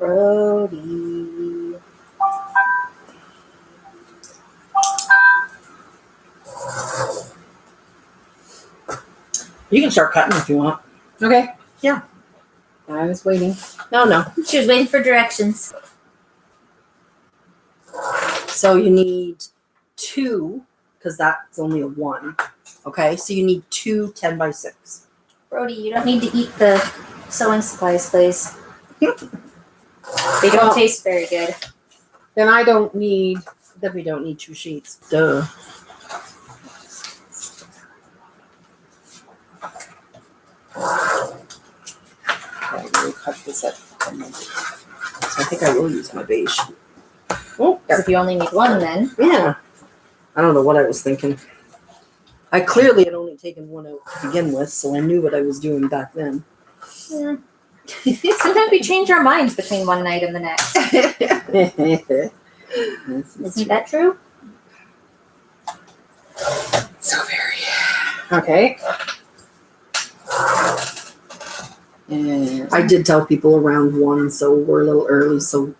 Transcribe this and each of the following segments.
Brody. You can start cutting if you want. Okay. Yeah. I was waiting. No. She was waiting for directions. So you need 2, because that's only a 1. Okay, so you need 2 10x6. Brody, you don't need to eat the sewing supplies, please. They don't Well- taste very good. Then I don't need. Then we don't need 2 sheets. Duh. I will cut this up. So I think I will use my beige. Oh, Because if you only need one, then. yeah. I don't know what I was thinking. I clearly had only taken 1 out to begin with, so I knew what I was doing back then. Yeah. Sometimes we change our minds between one night and the next. Isn't that true? So very. Okay. And I did tell people around 1, so we're a little early, so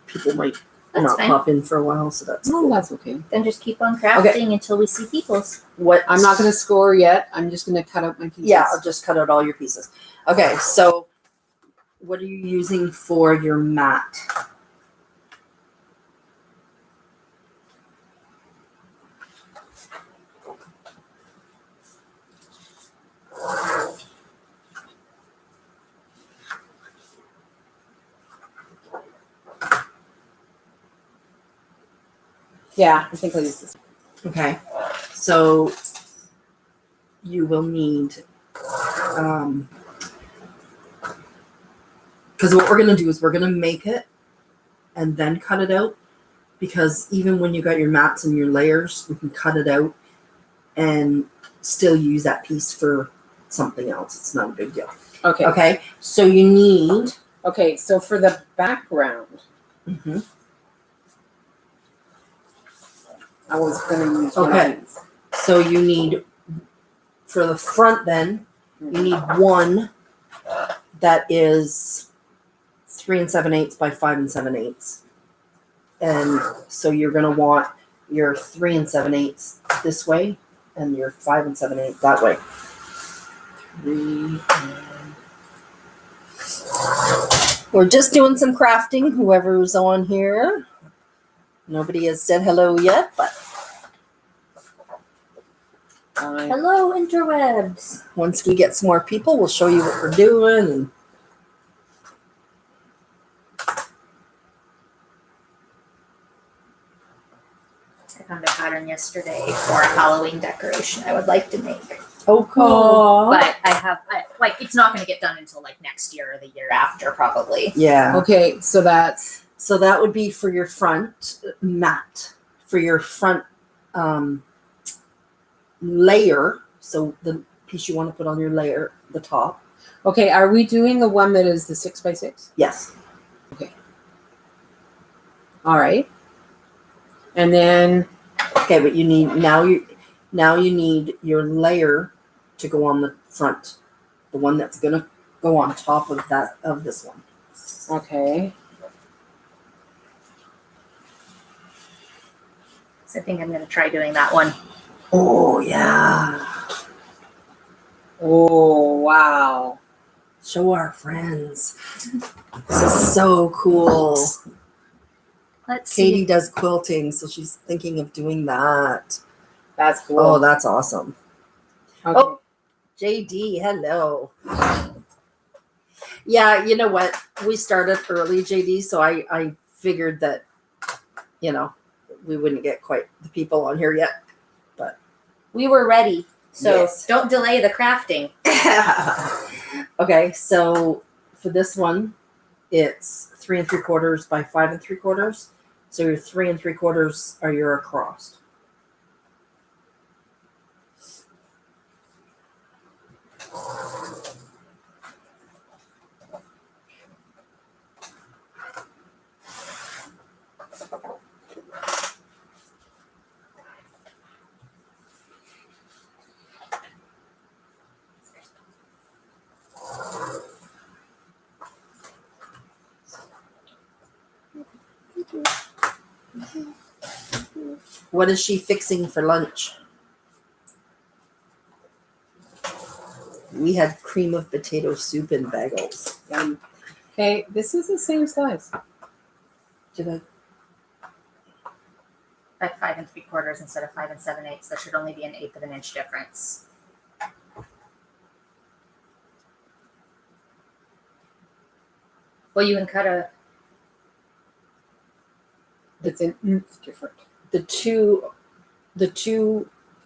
people might That's not fine. pop in for a while, so that's oh, cool. that's okay. Then just keep on crafting until we see people's. What I'm not going to score yet. I'm just going to cut out my pieces. Yeah, I'll just cut out all your pieces. Okay, so what are you using for your mat? Yeah, I think I'll use this. Okay, so you will need, because what we're gonna do is we're gonna make it and then cut it out, because even when you got your mats and your layers, we can cut it out and still use that piece for something else. It's not a big deal. Okay. Okay, so you need, Okay, so for the background, I was going to use one Okay. of these. so you need, for the front then, you need 1 that is 3 7/8 by 5 7/8. And so you're gonna want your 3 7/8 this way and your 5 7/8 that way. 3 We're just doing some crafting, whoever's on here. Nobody has said hello yet, but Hello, interwebs. once we get some more people, we'll show you what we're doing. And I found a pattern yesterday for a Halloween decoration I would like to make. oh, cool. Oh. But it's not going to get done until like next year or the year after, probably. Yeah. Okay, so that's. So that would be for your front mat, for your front layer. So the piece you want to put on your layer, the top. Okay, are we doing the one that is the 6x6? Yes. All right. And then. Okay, but you need now you need your layer to go on the front, the one that's gonna go on top of this one. Okay. So I think I'm going to try doing that one. Oh yeah. Oh, wow. Show our friends. This is so cool. Let's see. Katie does quilting, so she's thinking of doing that. That's cool. Oh, that's awesome. Okay. Oh, JD, hello. Yeah, you know what? We started early, JD, so I figured that, we wouldn't get quite the people on here yet. We were ready, so Yes. don't delay the crafting. Okay, so for this one, it's 3 3/4 by 5 3/4. So your 3 3/4 are your across. What is she fixing for lunch? We had cream of potato soup and bagels. Okay, this is the same size. Did I? At 5 3/4 instead of 5 7/8. There should only be an eighth of an inch difference. Well, you can cut a. It's an inch different. The two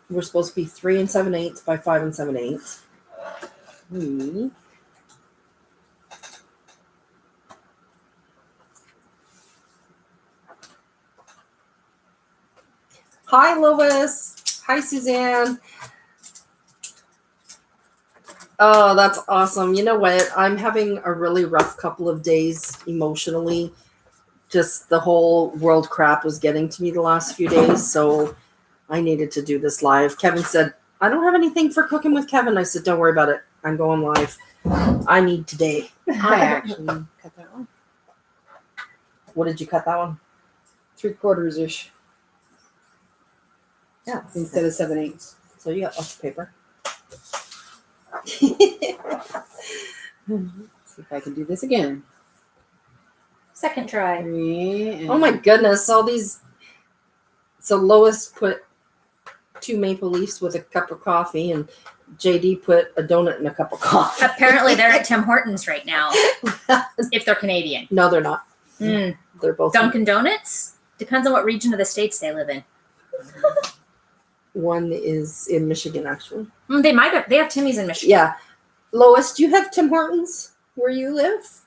were supposed to be 3 7/8 by 5 7/8. Hi, Lois. Hi, Suzanne. Oh, that's awesome. You know what? I'm having a really rough couple of days emotionally. Just the whole world crap was getting to me the last few days, so I needed to do this live. Kevin said, I don't have anything for cooking with Kevin. I said, don't worry about it. I'm going live. I need today. I actually cut that one. What did you cut that one? 3/4 ish Yeah. instead of 7/8. So you got lots of paper. See if I can do this again. Second try. 3 and Oh my goodness, all these. So Lois put 2 maple leafs with a cup of coffee, and JD put a donut in a cup of coffee. Apparently, they're at Tim Hortons right now. If they're Canadian. No, they're not. Mm. They're both. Dunkin' Donuts? Depends on what region of the States they live in. One is in Michigan, actually. They might have. They have Timmy's in Michigan. Yeah. Lois, do you have Tim Hortons where you live?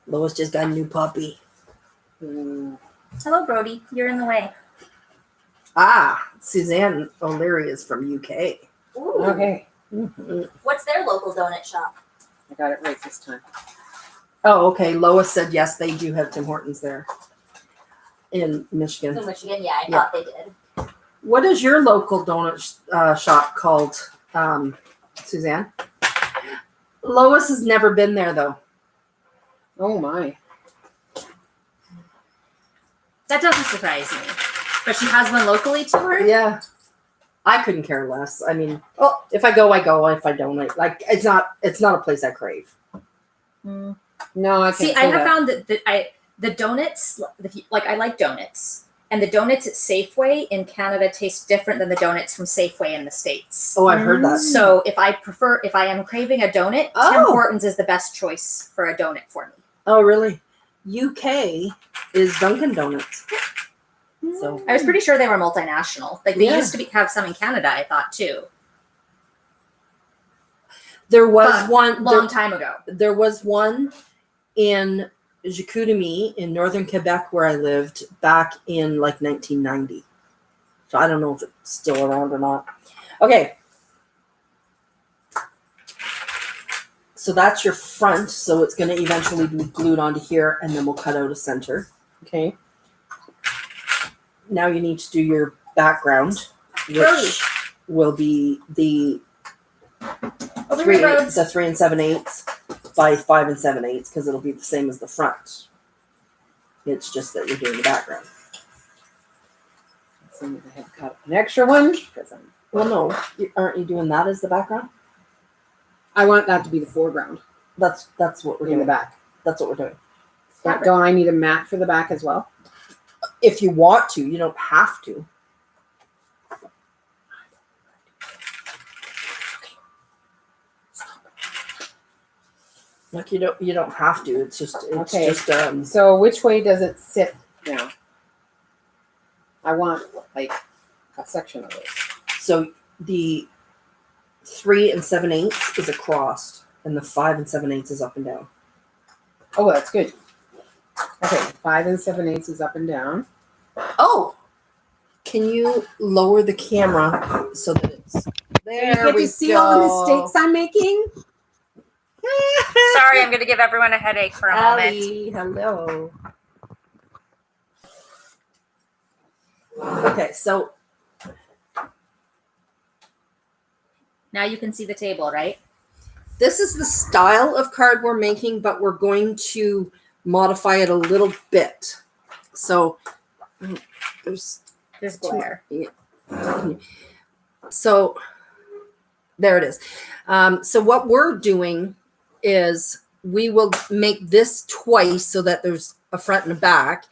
Lois just got a new puppy. Hello, Brody. You're in the way. Ah, Suzanne O'Leary is from UK. Ooh. Okay, What's their local donut shop? I got it right this time. Oh, okay. Lois said yes, they do have Tim Hortons there in Michigan. In Michigan, yeah, I Yeah. thought they did. What is your local donut shop called, Suzanne? Lois has never been there though. Oh my. That doesn't surprise me. But she has one locally to her? Yeah, I couldn't care less. I mean, well, if I go, I go. If I don't, like it's not a place I crave. Mm. No, I can't See, say I have that. found that the donuts, like I like donuts. And the donuts at Safeway in Canada taste different than the donuts from Safeway in the States. Oh, I've heard that. So if I am craving a donut, Tim Oh. Hortons is the best choice for a donut for me. Oh, really? UK is Dunkin' Donuts. So I was pretty sure they were multinational. Like they Yeah. used to have some in Canada, I thought too. there was But one. Long time ago. There was one in Chicoutimi in northern Quebec where I lived back in like 1990. So I don't know if it's still around or not. Okay. So that's your front. So it's going to eventually be glued onto here, and then we'll cut out a center. Okay. Now you need to do your background, which Brody. will be the Over 3 the roads. 7/8 by 5 7/8 because it'll be the same as the front. It's just that you're doing the background. So I have cut an extra one because Well, no, aren't you doing that as the background? I want that to be the foreground That's what we're in the doing. back. That's what we're doing. But don't I need a mat for the back as well? If you want to, you don't have to. Like you don't have to. It's Okay. just So which way does it sit now? I want like a section of it. so the 3 7/8 is across, and the 5 7/8 is up and down. Oh, that's good. Okay, 5 7/8 is up and down. Oh, can you lower the camera so that it's there? You get we to see go. all the mistakes I'm making. Sorry, I'm going to give everyone a headache for a moment. Allie, hello. Okay, so Now you can see the table, right? This is the style of card we're making, but we're going to modify it a little bit. So there's There's glare. so there it is. So what we're doing is we will make this twice so that there's a front and a back,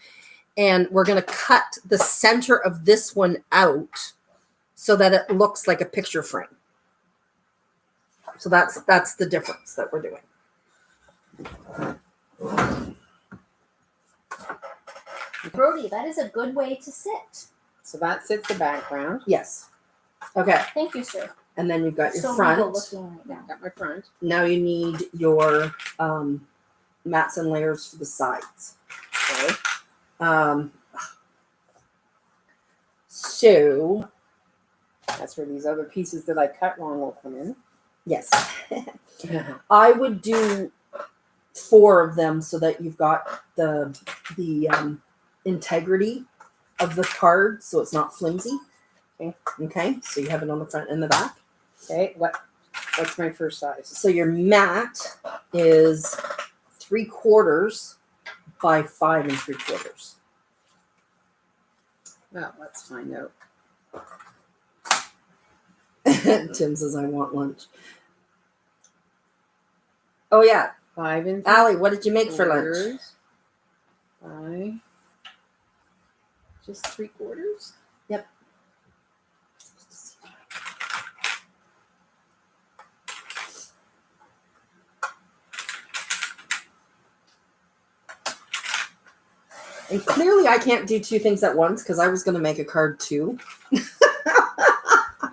and we're going to cut the center of this one out so that it looks like a picture frame. So that's the difference that we're doing. Brody, that is a good way to sit. So that sits the background. Yes. Okay. Thank you, sir. And then you've got your So front. legal looking right now. Got my front. Now you need your mats and layers for the sides. Okay. So That's where these other pieces that I cut wrong will come in. yes, I would do 4 of them so that you've got the integrity of the card, so it's not flimsy. Okay. Okay. So you have it on the front and the back. Okay. What's my first size? So your mat is 3/4 by 5 3/4. Well, let's find out. Tim says, I want lunch. Oh, yeah. 5 and Allie, what did you make for lunch? 5. Just 3/4. Yep. And clearly I can't do 2 things at once because I was going to make a card too.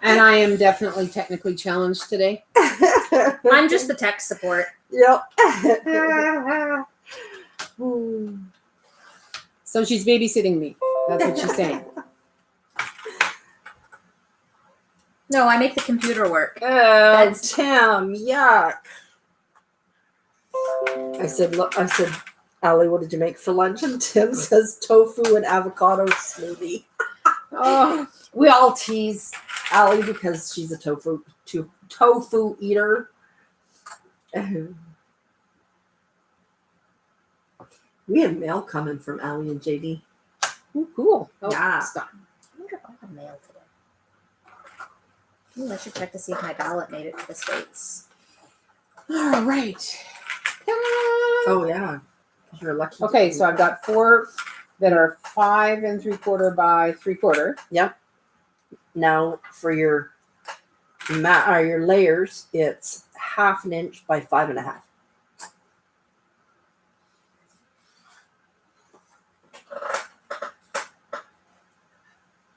And I am definitely technically challenged today. I'm just the tech support. Yep. So she's babysitting me. That's what she's saying. No, I make the computer work. Oh, Tim, yuck. I said, Allie, what did you make for lunch? And Tim says tofu and avocado smoothie. Oh, We all tease Allie because she's a tofu eater. We have mail coming from Allie and JD. ooh, cool. Oh, Yeah. stop. I wonder if I'll have mail today. Ooh, I should check to see if my ballot made it to the States. All right. Oh, yeah. You're lucky. Okay, so I've got 4 that are 5 3/4 by 3/4. Now for your your layers, it's 1/2 inch by 5 1/2.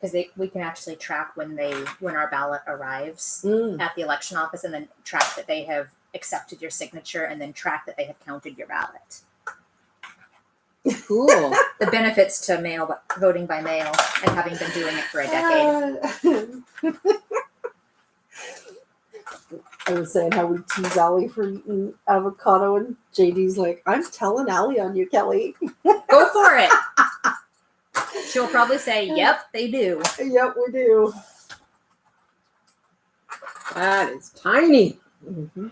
Because we can actually track when our ballot arrives at the election office, and then track that they have accepted your signature, and then track that they have counted your ballot. Cool. The benefits to voting by mail and having been doing it for a decade. I was saying how we tease Allie for eating avocado, and JD's like, I'm telling Allie on you, Kelly. Go for it. She'll probably say, "Yep, they do." Yep, we do. That is tiny. Mm-hmm.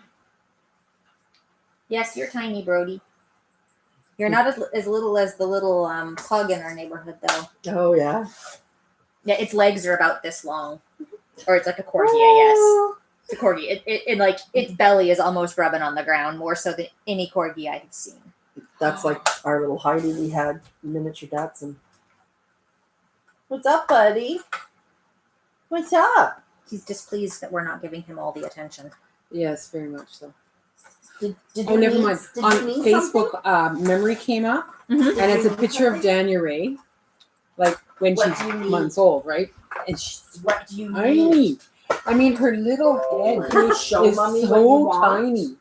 Yes, you're tiny, Brody. You're not as little as the little pug in our neighborhood, though. Oh, yeah. Yeah, its legs are about this long, or it's like a corgi, I guess. It's a corgi. It like its belly is almost rubbing on the ground, more so than any corgi I have seen. That's like our little Heidi we had, miniature Dachshund. What's up, buddy? What's up? He's displeased that we're not giving him all the attention. Yes, very much so. Did Oh, you never need- mind. did On you need something? Facebook, memory came up, Mm-hmm. and it's a picture of Dania Ray, like when What she's do you need? months old, right? And she's What do you tiny. I mean, her little head Can you show is mommy what you so want? tiny.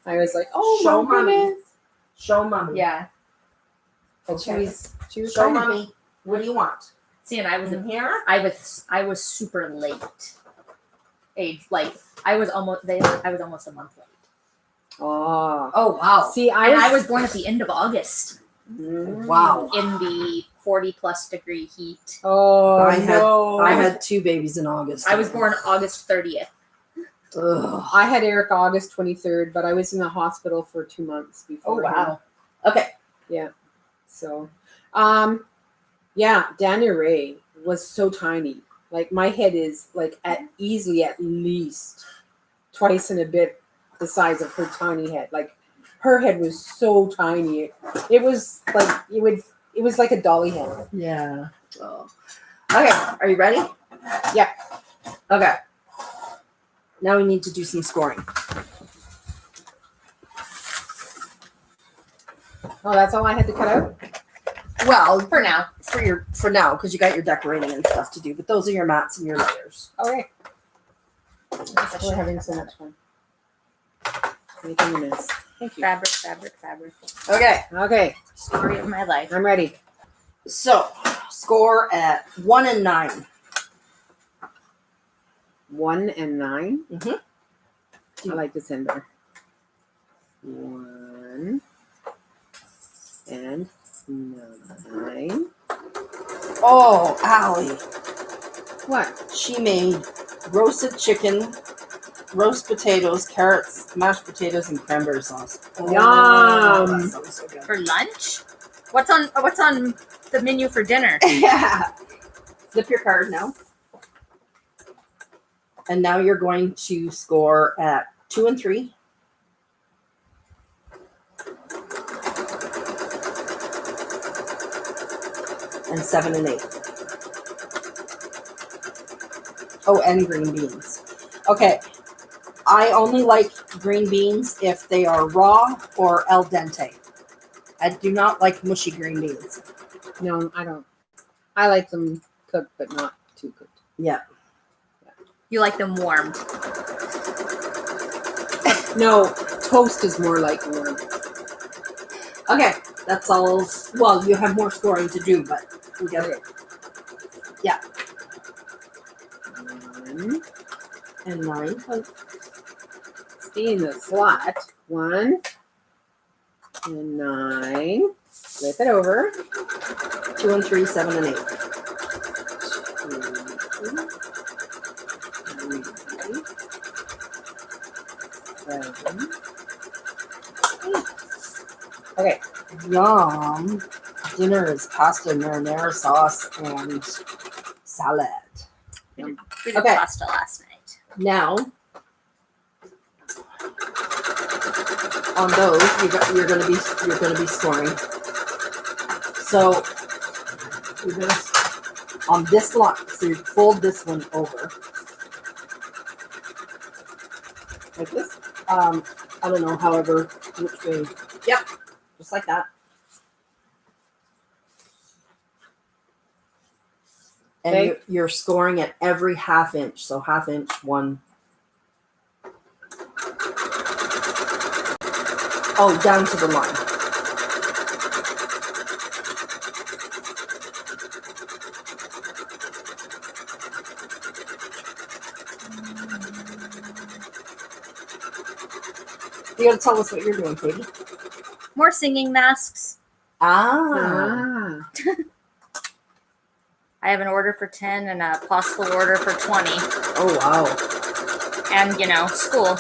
I was like, oh Show my mommy. goodness. Show mommy. Yeah. And she Okay. was Show tiny. mommy. What do you want? See, and I was In here? I was super late. Age I was almost a month late. Oh. Oh wow! See, I was born at the end of August Wow. in the 40+ degree heat. Oh, I had- no. I had 2 babies in August. I was born August 30th. Ugh. I had Eric August 23rd, but I was in the hospital for 2 months Oh before. him. wow. Okay. So, yeah, Daniel Ray was so tiny. Like my head is like at least twice and a bit the size of her tiny head. Like her head was so tiny. It was like it was like a dolly head. Yeah. Oh. Okay. Are you ready? Yeah. Okay. Now we need to do some scoring. Oh, that's all I had to cut out? Well, For now. for now, because you got your decorating and stuff to do. But those are your mats and your layers. Okay. We're having so much fun. Making a mess. Thank you. Fabric. Okay. Okay, Story of my life. I'm ready. So score at 1 and 9. 1 and 9. Mhm. I like this end better. 1 and 9. Oh, Allie. What? She made roasted chicken, roast potatoes, carrots, mashed potatoes, and cranberry sauce. Oh, Yum. that sounds so good. For lunch? What's on the menu for dinner? Yeah. Flip your card now. And now you're going to score at 2 and 3. And 7 and 8. Oh, and green beans. Okay. I only like green beans if they are raw or al dente. I do not like mushy green beans. No, I don't. I like them cooked, but not too cooked. Yeah. You like them warmed. No, toast is more like warm. Okay. That's all. Well, you have more scoring to do, but we got it. 1. And 9. Stay in the slot. 1 and 9. Flip it over. 2 and 3, 7 and 8. 7. Okay. Yum. Dinner is pasta, marinara sauce, and salad. We did Okay. pasta last night. Now, on those, you're gonna be scoring. So you're gonna on this line. So you fold this one over like this. I don't know, however, which way. Yep, just like that. And Okay. you're scoring at every half inch. So half inch, 1. Oh, down to the line. You gotta tell us what you're doing, Katie. More singing masks. Ah. I have an order for 10 and a possible order for 20. Oh, wow. And, school.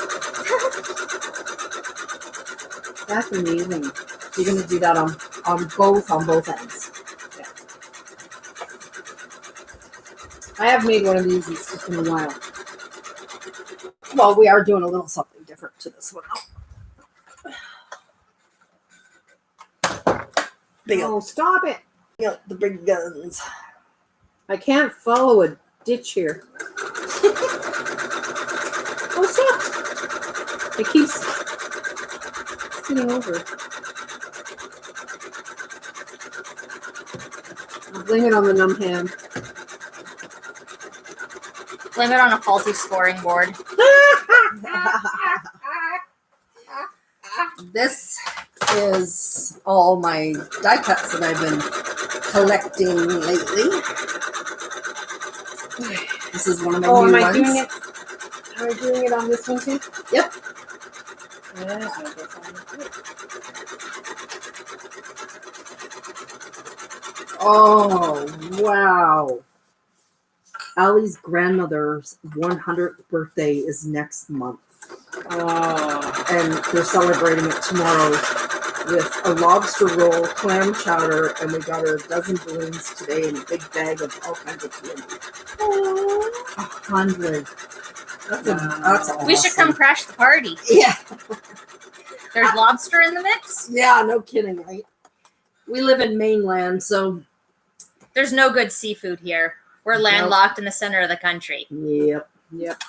That's amazing. So you're gonna do that on both ends. I have made one of these. It's just been a while. Well, we are doing a little something different to this one. Big Oh, stop it. the big guns. I can't follow a ditch here. Oh, stop. It keeps spinning over. I'll blame it on the numb hand. Blame it on a faulty scoring board. This is all my die cuts that I've been collecting lately. This is one of my Oh, new am I ones. doing it? Am I doing it on this one too? Yep. Yeah, I guess I will do it. Oh, wow. Allie's grandmother's 100th birthday is next month. Oh, And they're celebrating it tomorrow with a lobster roll, clam chowder, and we got her a dozen balloons today and a big bag of all kinds of candy. 100. That's awesome. We should come crash the party. Yeah. There's lobster in the mix. Yeah, no kidding, right? We live in mainland, so There's no good seafood here. We're landlocked in the center of the country. yep. yep.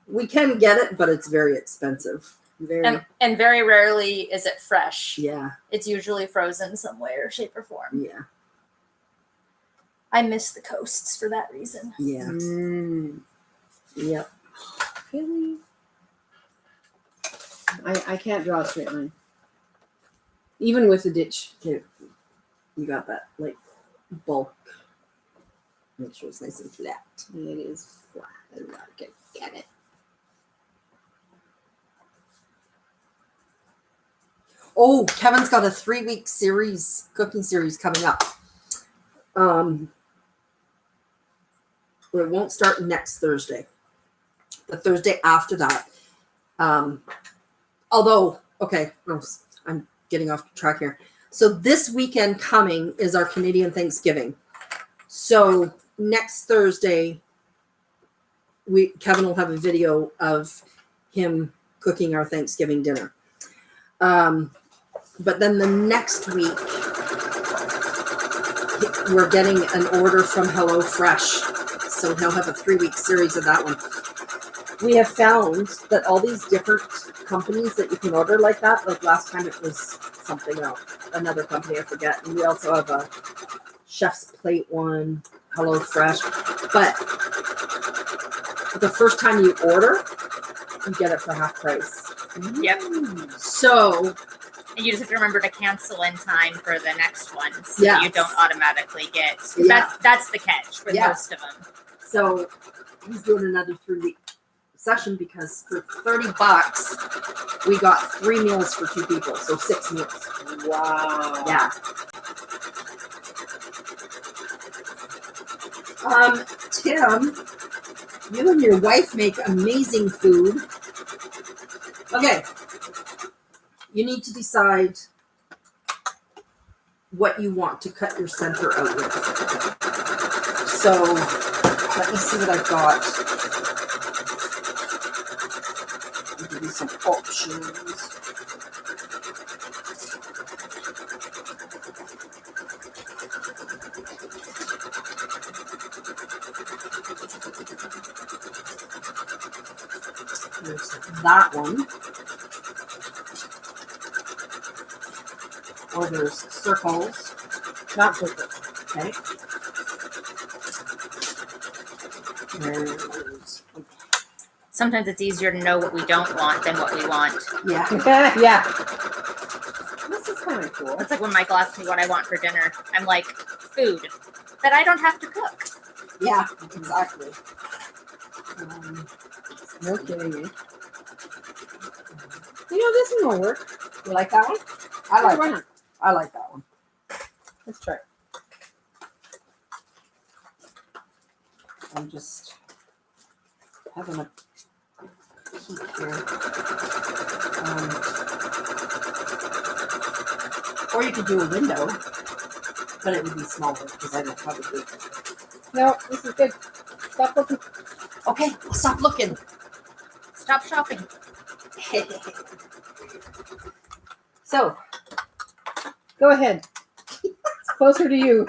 We can get it, but it's very expensive. Very. And very rarely is it fresh. Yeah, It's usually frozen some way or shape or form. yeah, I miss the coasts for that reason. yeah. Mm, Yep. really? I can't draw a straight line. Even with the ditch. Okay. You got that, like, bulk. Make sure it's nice and flat. It is flat. I can get it. Oh, Kevin's got a 3-week series, cooking series coming up. It won't start next Thursday. The Thursday after that. Although, okay, no, I'm getting off track here. So this weekend coming is our Canadian Thanksgiving. So next Thursday, Kevin will have a video of him cooking our Thanksgiving dinner. But then the next week, we're getting an order from HelloFresh. So he'll have a 3-week series of that one. We have found that all these different companies that you can order like that, like last time it was something else, another company, I forget. And we also have a Chef's Plate one, HelloFresh. But the first time you order, you get it for half price. Yep. So And you just have to remember to cancel in time for the next one, so Yes. that you don't automatically get. Yeah. That's the catch for Yeah. most of them. So he's doing another 3-week session because for $30 we got 3 meals for 2 people, so 6 meals. Wow. Yeah. Tim, you and your wife make amazing food. Okay. You need to decide what you want to cut your center out with. So let me see what I've got. I'll give you some options. There's that one. Or there's circles. Not circles. Okay. There's, Sometimes it's easier to know what we don't want than what we want. yeah. Yeah. This is kind of cool. It's like when Michael asks me what I want for dinner. I'm like, food that I don't have to cook. Yeah, exactly. No kidding me. You know, this one will work. You like that one? I like Why it. not? I like that one. Let's try. I'm just having a peek here. Or you could do a window, but it would be smaller because I don't have a big. No, this is good. Stop looking. Okay, I'll stop looking. Stop shopping. So, Go ahead. It's closer to you.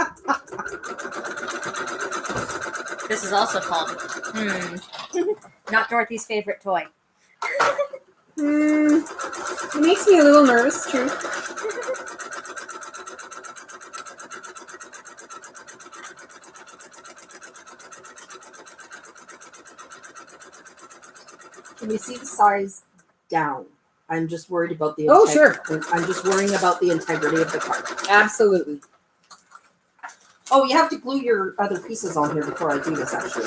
This is also called not Dorothy's favorite toy. It makes me a little nervous, true. can you see the size down? I'm just worried about the. Oh, sure. I'm just worrying about the integrity of the card. Absolutely. Oh, you have to glue your other pieces on here before I do this, actually.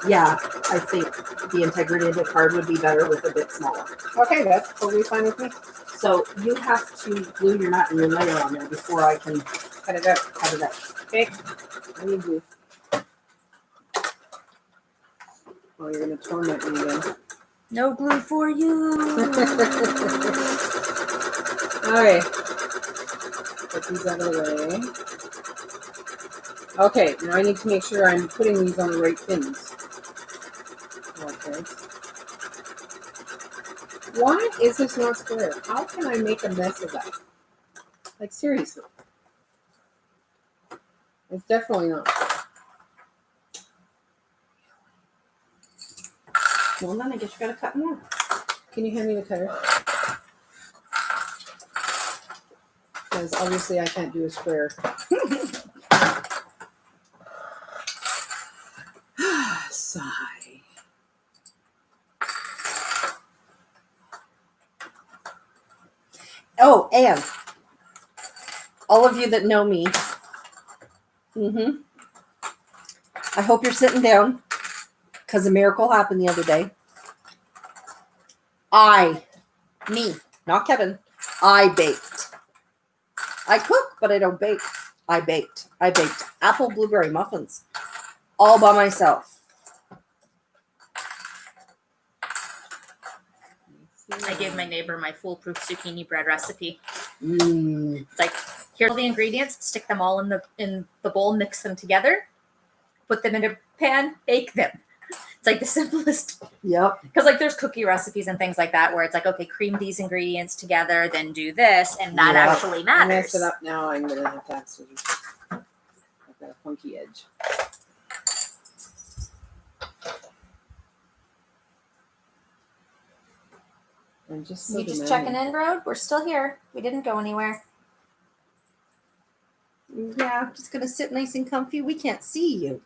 Yeah, I think the integrity of the card would be better with a bit smaller. Okay, that's totally fine with me. So you have to glue your nut and your layer on there before I can Cut it out. cut it out. Okay. What do you do? Oh, you're gonna torment me again. No glue for you. Alright. Put these out of the way. Okay, now I need to make sure I'm putting these on the right things. Okay. Why is this not square? How can I make a mess of that? Like, seriously. It's definitely not. Well, then I guess you gotta cut more. Can you hand me the cutter? Because obviously I can't do a square. Sigh. Oh, and all of you that know me, I hope you're sitting down because a miracle happened the other day. Me, not Kevin, I baked. I cook, but I don't bake. I baked apple blueberry muffins all by myself. I gave my neighbor my foolproof zucchini bread recipe. Mm. It's like, here's all the ingredients, stick them all in the bowl, mix them together, put them in a pan, bake them. It's like the simplest. Yep. Because like there's cookie recipes and things like that where it's like, okay, cream these ingredients together, then do this, and that Yeah. actually I matters. messed it up now. I'm gonna have to have scissors. I've got a funky edge. I'm just so You just demanding. checking in, Road? We're still here. We didn't go anywhere. Yeah, I'm just gonna sit nice and comfy. We can't see you.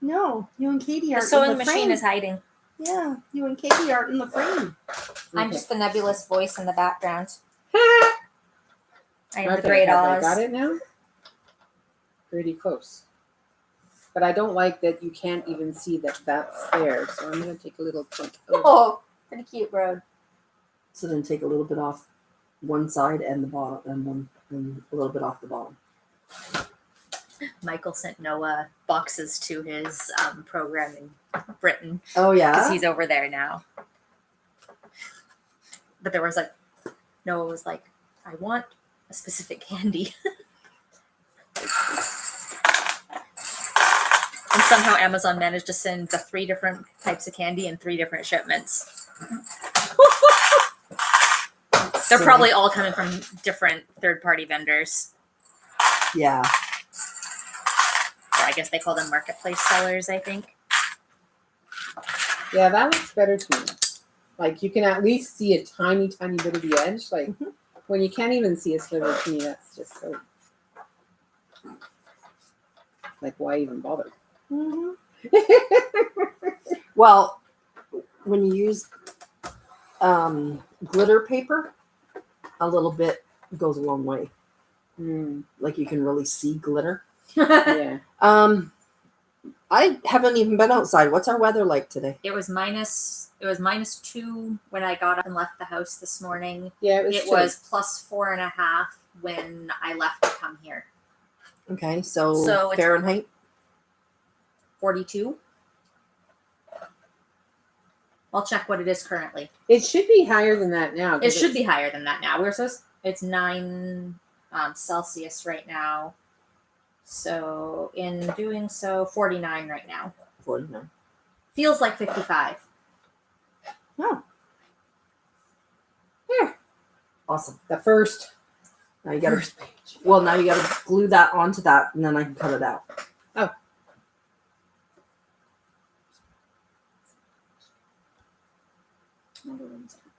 No, you and Katie The aren't sewing in the machine frame. is hiding. Yeah, you and Katie aren't in the frame. I'm Okay. just the nebulous voice in the background. I am the Okay, great have I Oz. got it now? Pretty close. But I don't like that you can't even see that that's there. So I'm gonna take a little chunk. Oh, pretty cute, Road. So then take a little bit off one side and the bottom, and a little bit off the bottom. Michael sent Noah boxes to his program in Britain Oh because yeah. he's over there now. But there was like, Noah was like, I want a specific candy. And somehow Amazon managed to send the 3 different types of candy in 3 different shipments. They're So- probably all coming from different third-party vendors. Yeah. Or I guess they call them marketplace sellers, I think. Yeah, that looks better to me. Like you can at least see a tiny, tiny bit of the edge. Like when you can't even see a sliver, to me, that's just so. Like, why even bother? Mm-hmm. Well, when you use glitter paper, a little bit goes a long way. Mm, Like you can really see glitter. yeah. I haven't even been outside. What's our weather like today? It was -2 when I got up and left the house this morning. Yeah, It was +4.5 when I left to come here. Okay, so So it's- Fahrenheit. 42. I'll check what it is currently. It should be higher than that now. It should be higher than that now. It's 9 Celsius right now. So in doing so, 49 right now. 49. Feels like 55. Oh. Yeah. Awesome. The first. Now you gotta. First page. Well, now you gotta glue that onto that, and then I can cut it out. Oh.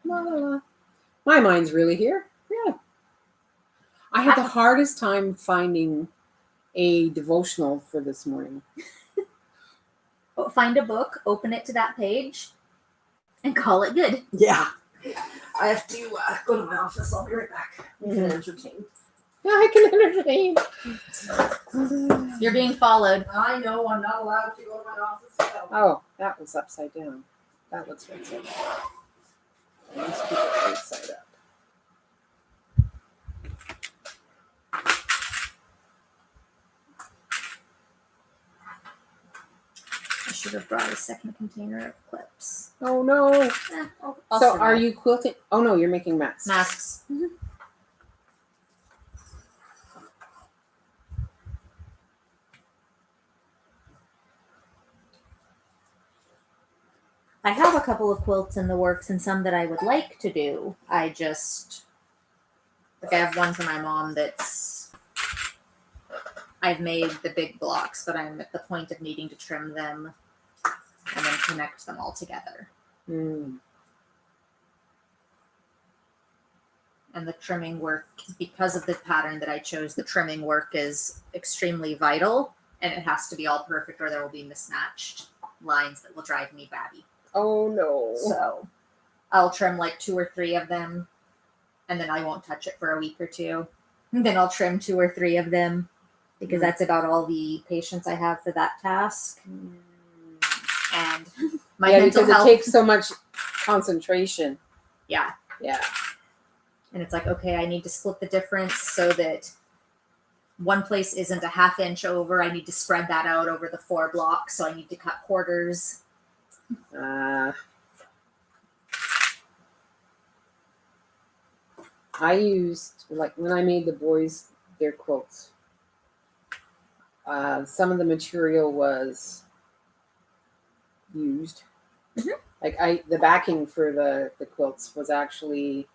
La, la, la. My mind's really here. Yeah. I had the hardest time finding a devotional for this morning. Find a book, open it to that page, and call it good. Yeah. I have to go to my office. I'll be right back. You can entertain. Yeah, I can entertain. You're being followed. I know I'm not allowed to go to my office. Oh, that was upside down. That looks right side up. Let's keep it right side up. She should have brought a second container of clips. Oh no. I'll So survive. are you quilting? Oh no, you're making masks. Masks. I have a couple of quilts in the works and some that I would like to do. I have one for my mom that's I've made the big blocks, but I'm at the point of needing to trim them and then connect them all together. Hmm. And the trimming work, because of the pattern that I chose, the trimming work is extremely vital, and it has to be all perfect or there will be mismatched lines that will drive me batty. Oh no. So I'll trim like 2 or 3 of them, and then I won't touch it for a week or 2. And then I'll trim 2 or 3 of them, because that's about all the patience I have for that task. And my yeah, mental because health, it takes so much concentration. yeah. Yeah. And it's like, okay, I need to split the difference so that one place isn't a ½ inch over. I need to spread that out over the 4 blocks. So I need to cut quarters. I used, like, when I made the boys their quilts, some of the material was used. Mhm. Like the backing for the quilts was actually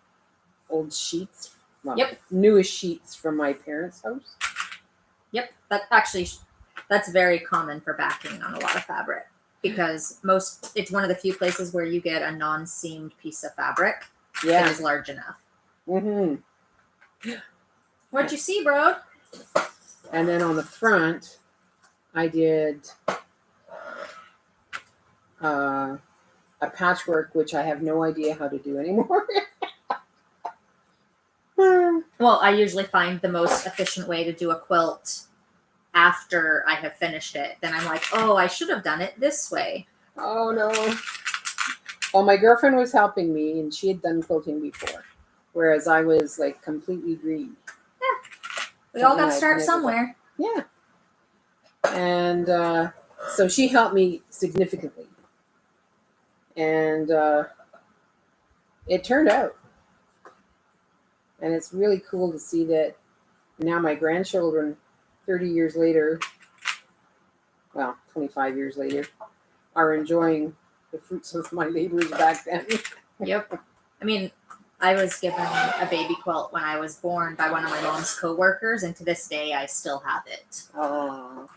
old sheets. Well, Yep. Newest sheets from my parents' house. Yep. That's very common for backing on a lot of fabric, because it's one of the few places where you get a non-seamed piece of fabric that Yeah. is large enough. Mm-hmm. What'd you see, bro? And then on the front, I did a patchwork, which I have no idea how to do anymore. Well, I usually find the most efficient way to do a quilt after I have finished it. Then I'm like, oh, I should have done it this way. Oh no. Well, my girlfriend was helping me, and she had done quilting before, whereas I was like completely green. We all got Something to I've start never somewhere. Yeah. And so she helped me significantly. And it turned out. And it's really cool to see that now my grandchildren, 30 years later, well, 25 years later, are enjoying the fruits of my labors back then. Yep. I mean, I was given a baby quilt when I was born by one of my mom's coworkers, and to this day, I still have it. Oh.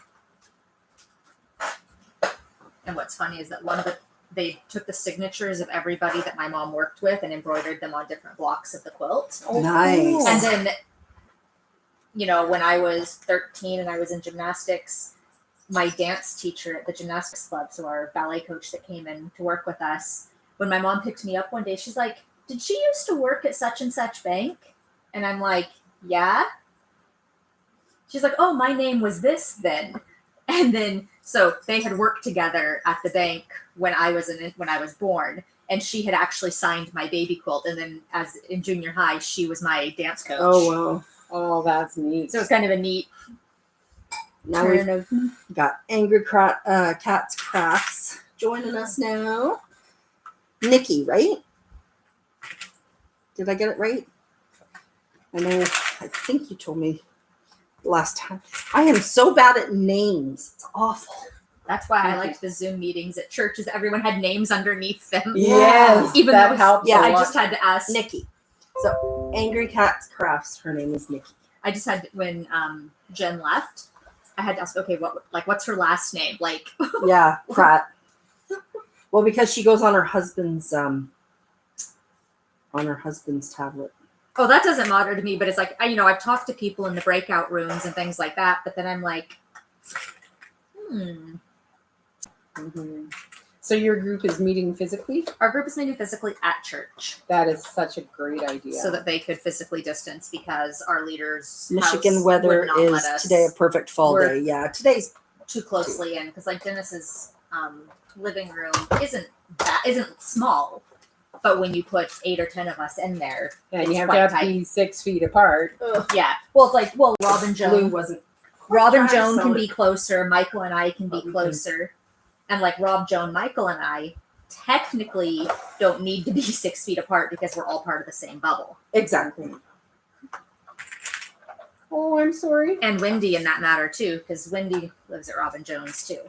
And what's funny is that they took the signatures of everybody that my mom worked with and embroidered them on different blocks of the quilt. Nice. And then, when I was 13 and I was in gymnastics, my dance teacher at the gymnastics club, so our ballet coach that came in to work with us, when my mom picked me up one day, she's like, "Did she used to work at such and such bank?" And I'm like, "Yeah." She's like, "Oh, my name was this then." And then, so they had worked together at the bank when I was born, and she had actually signed my baby quilt. And then, as in junior high, she was my dance coach. Oh wow. Oh, that's neat. So it's kind of a neat Now we've turn of. got Angry Cats Crafts joining us now. Nikki, right? Did I get it right? I think you told me last time. I am so bad at names. It's awful. That's why I liked the Zoom meetings at churches. Everyone had names underneath them. Yes, Even that though helps. yeah, a I lot. just had to ask. Nikki. So Angry Cats Crafts. Her name is Nikki. I just had when Jen left, I had to ask, okay, what's her last name? Like, Yeah, Pratt. Well, because she goes on her husband's tablet. oh, that doesn't matter to me. But it's like I've talked to people in the breakout rooms and things like that. But then I'm like, Mhm. So your group is meeting physically? our group is meeting physically at church That is such a great idea. so that they could physically distance, because our leaders' Michigan house weather would not is let us today a perfect fall We're- day. Yeah, today's too closely in, because like Dennis's living room isn't small, but when you put 8 or 10 of us in there, yeah, it's you have quite to have tight. to be 6 feet apart. Yeah. Well, it's like, Rob and blue Joan. wasn't. Rob and trying to Joan sell can it. be closer. Michael and I can be But we can- closer. And like Rob, Joan, Michael, and I technically don't need to be 6 feet apart because we're all part of the same bubble. Exactly. Oh, I'm sorry. And Wendy in that matter too, because Wendy lives at Robin Jones too.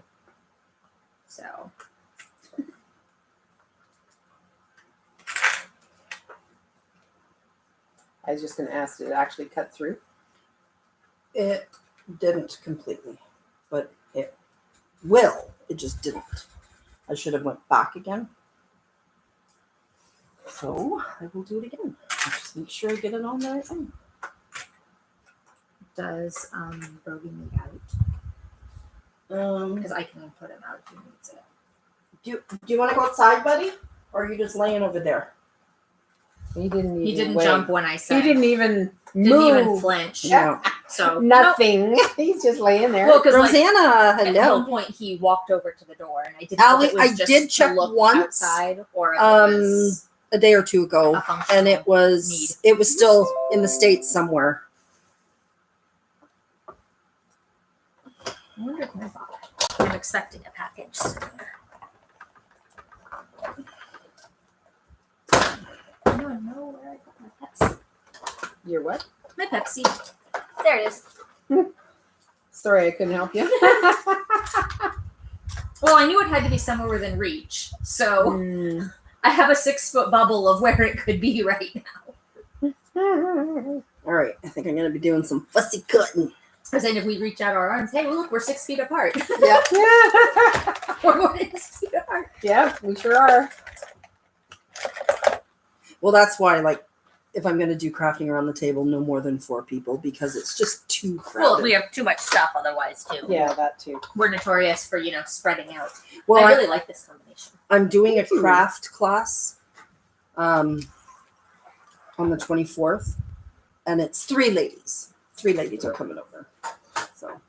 So I was just going to ask, did it actually cut through? It didn't completely, but it will. It just didn't. I should have went back again. So I will do it again. I'll just make sure I get it on the right thing. does Brody need out? Because I can put him out if he needs it. Do you want to go outside, buddy? Or are you just laying over there? He didn't even He didn't wait. jump when I said. He didn't even Didn't move. even flinch. No. So Nothing. He's just laying there. Well, because Rosanna, at hello. one point he walked over to the door, and I didn't Allie, know if it was I just did to check look once, outside or if it was a day or two ago, a functional and it was still in the States somewhere. I wonder if my box. I'm expecting a package soon. I don't know where I got my Pepsi. You're what? My Pepsi. There it is. Sorry, I couldn't help you. Well, I knew it had to be somewhere within reach, so Mm. I have a 6-foot bubble of where it could be right now. All right, I think I'm going to be doing some fussy cutting. Because then if we reach out our arms, hey, well, look, we're 6 feet apart. Yep. We're more than 6 feet apart. Yeah, we sure are. Well, that's why, like, if I'm going to do crafting around the table, no more than 4 people because it's just too crowded. Well, we have too much stuff otherwise, too. Yeah, that too. We're notorious for, spreading out. Well, I really like this combination. I'm doing a craft class on the 24th, and it's 3 ladies. 3 ladies are coming over. So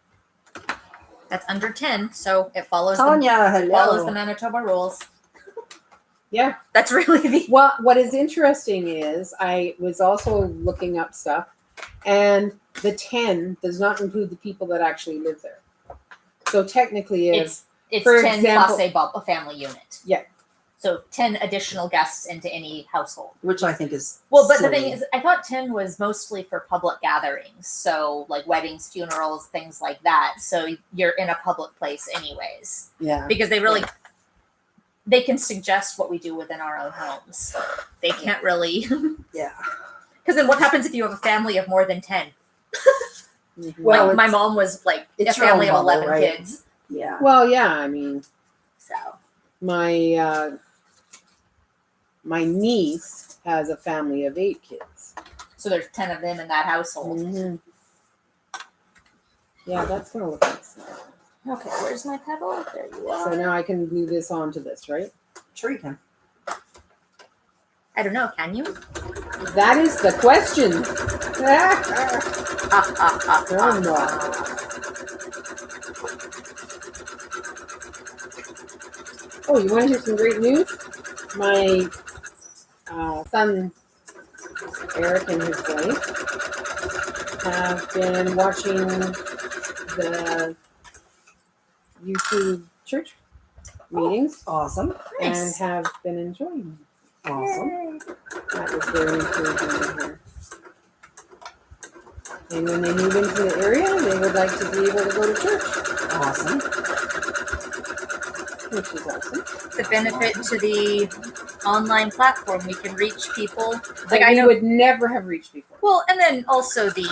That's under 10, so it follows Tanya, hello. follows the Manitoba rules. Yeah. That's really the Well, what is interesting is I was also looking up stuff, and the 10 does not include the people that actually live there. So technically, if it's for 10 example- plus a family unit. Yeah. So 10 additional guests into any household. Which I think is Well, but the silly. thing is, I thought 10 was mostly for public gatherings. So, like weddings, funerals, things like that. So, you're in a public place, anyways. Yeah. Because they can suggest what we do within our own homes. They can't really. Yeah. Because then what happens if you have a family of more than 10? Well, my mom was like a it's your family own of bubble, 11 right? kids. Yeah. well, yeah, I mean, So, my niece has a family of 8 kids. so there's 10 of them in that household. Mhm. Yeah, that's gonna look nice. Okay, where's my pedal? There you So are. now I can glue this onto this, right? Sure you can. I don't know, can you? That is the question. Oh, no. Oh, you want to hear some great news? My son, Eric, and his wife have been watching the YouTube church meetings Awesome. and Nice. have been enjoying them. Awesome. That was very encouraging to hear. And when they move into the area, they would like to be able to go to church, Awesome. which is awesome. The benefit to the online platform, we can reach people. Like I would never have reached before. Well, and then also the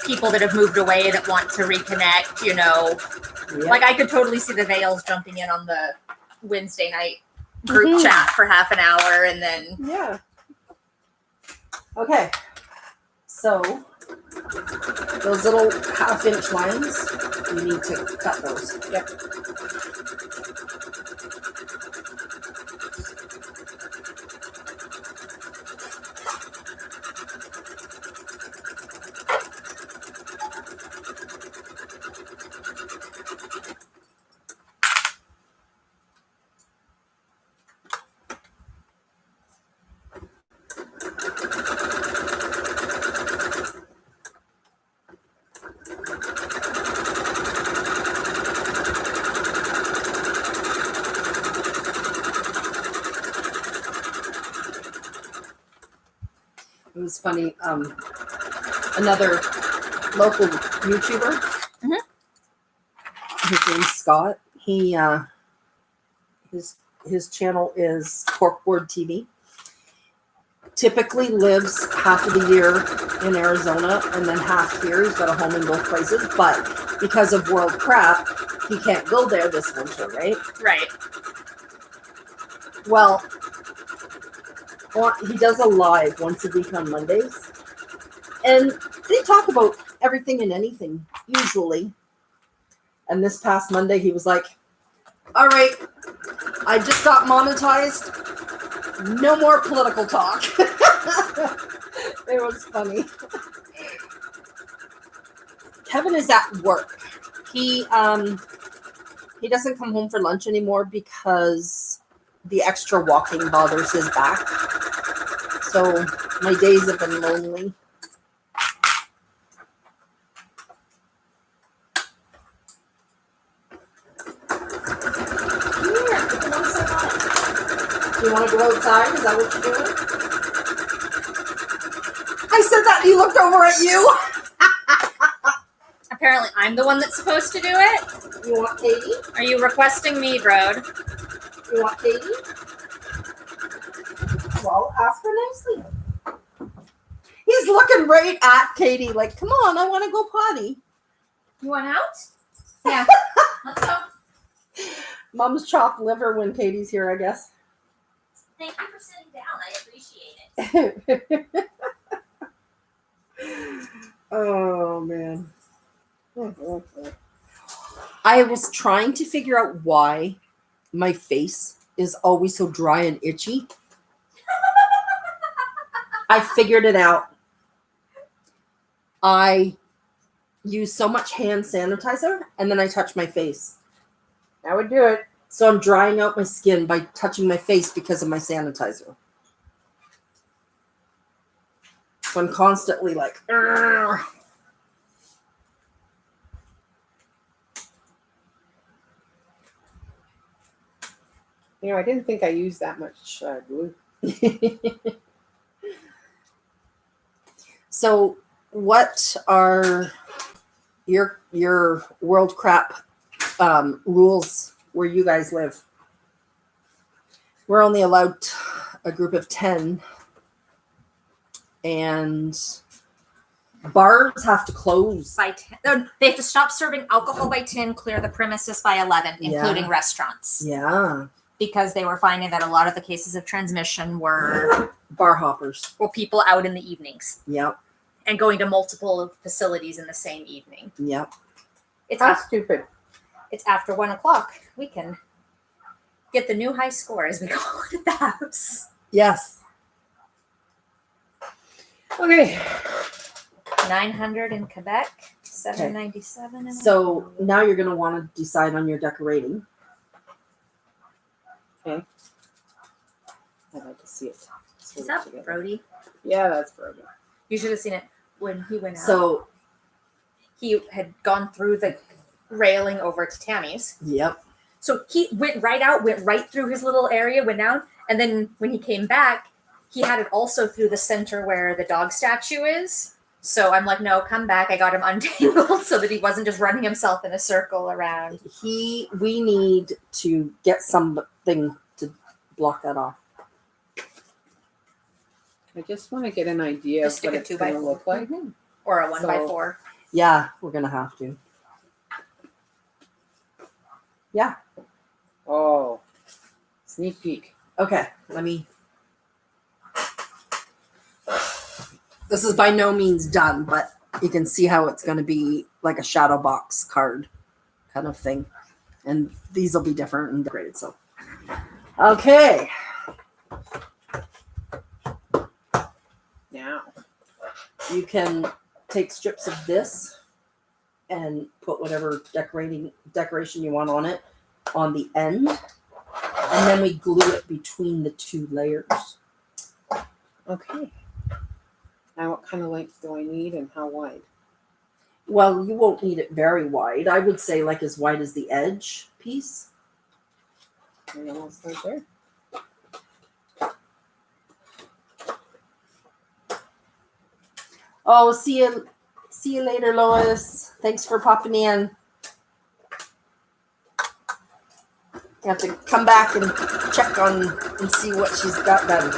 people that have moved away that want to reconnect, Yeah. Like I could totally see the Vales jumping in on the Wednesday night group chat for half an hour and then Yeah. Okay. So those little 1/2-inch lines, you need to cut those. Yep. It was funny. Another local YouTuber. Mhm. His name's Scott. He his channel is Corkboard TV. Typically lives half of the year in Arizona and then half here. He's got a home in both places, but because of World Crap, he can't go there this winter, right? Right. Well, he does a live once a week on Mondays, and they talk about everything and anything usually. And this past Monday, he was like, "All right, I just got monetized. No more political talk." It was funny. Kevin is at work. He doesn't come home for lunch anymore because the extra walking bothers his back. So my days have been lonely. Do you want to go outside? Is that what you're doing? I said that and he looked over at you. Apparently, I'm the one that's supposed to do it. You want Katie? Are you requesting me, Brode? You want Katie? Well, ask her nicely. He's looking right at Katie like, come on, I want to go potty. You want out? Yeah. Let's go. Mom's chopped liver when Katie's here, I guess. Thank you for sitting down. I appreciate it. Oh, man. I was trying to figure out why my face is always so dry and itchy. I figured it out. I use so much hand sanitizer and then I touch my face. That would do it. So I'm drying out my skin by touching my face because of my sanitizer. So I'm constantly like, "Argh." You know, I didn't think I used that much glue. So what are your World Crap rules where you guys live? We're only allowed a group of 10, and bars have to close. By 10, they have to stop serving alcohol by 10, clear the premises by 11, including Yeah. restaurants, Yeah, because they were finding that a lot of the cases of transmission were bar hoppers. people out in the evenings Yep, and going to multiple facilities in the same evening. yep. It's How stupid. it's after 1:00. We can get the new high score, as we call it, at the house. Yes. Okay. 900 in Quebec, 797 in So now you're going to want to decide on your decorating. I'd like to see it. Is that Brody? Yeah, that's Brody. You should have seen it when he went out. So, He had gone through the railing over to Tammy's. yep. So he went right out, went right through his little area, went down, and then when he came back, he had it also through the center where the dog statue is. So I'm like, no, come back. I got him untangled so that he wasn't just running himself in a circle around. We need to get something to block that off. I just want to get an idea Just of stick what a it's 2x4 going to look like. or a 1x4. So- Yeah, we're going to have to. Yeah. Oh, sneak peek. Okay, let me. This is by no means done, but you can see how it's going to be like a shadow box card kind of thing. And these will be different and decorated. So, okay. Now, You can take strips of this and put whatever decoration you want on it on the end. And then we glue it between the two layers. okay. Now, what kind of length do I need and how wide? Well, you won't need it very wide. I would say like as wide as the edge piece. We almost right there. Oh, see you later, Lois. Thanks for popping in. I have to come back and check on and see what she's got done.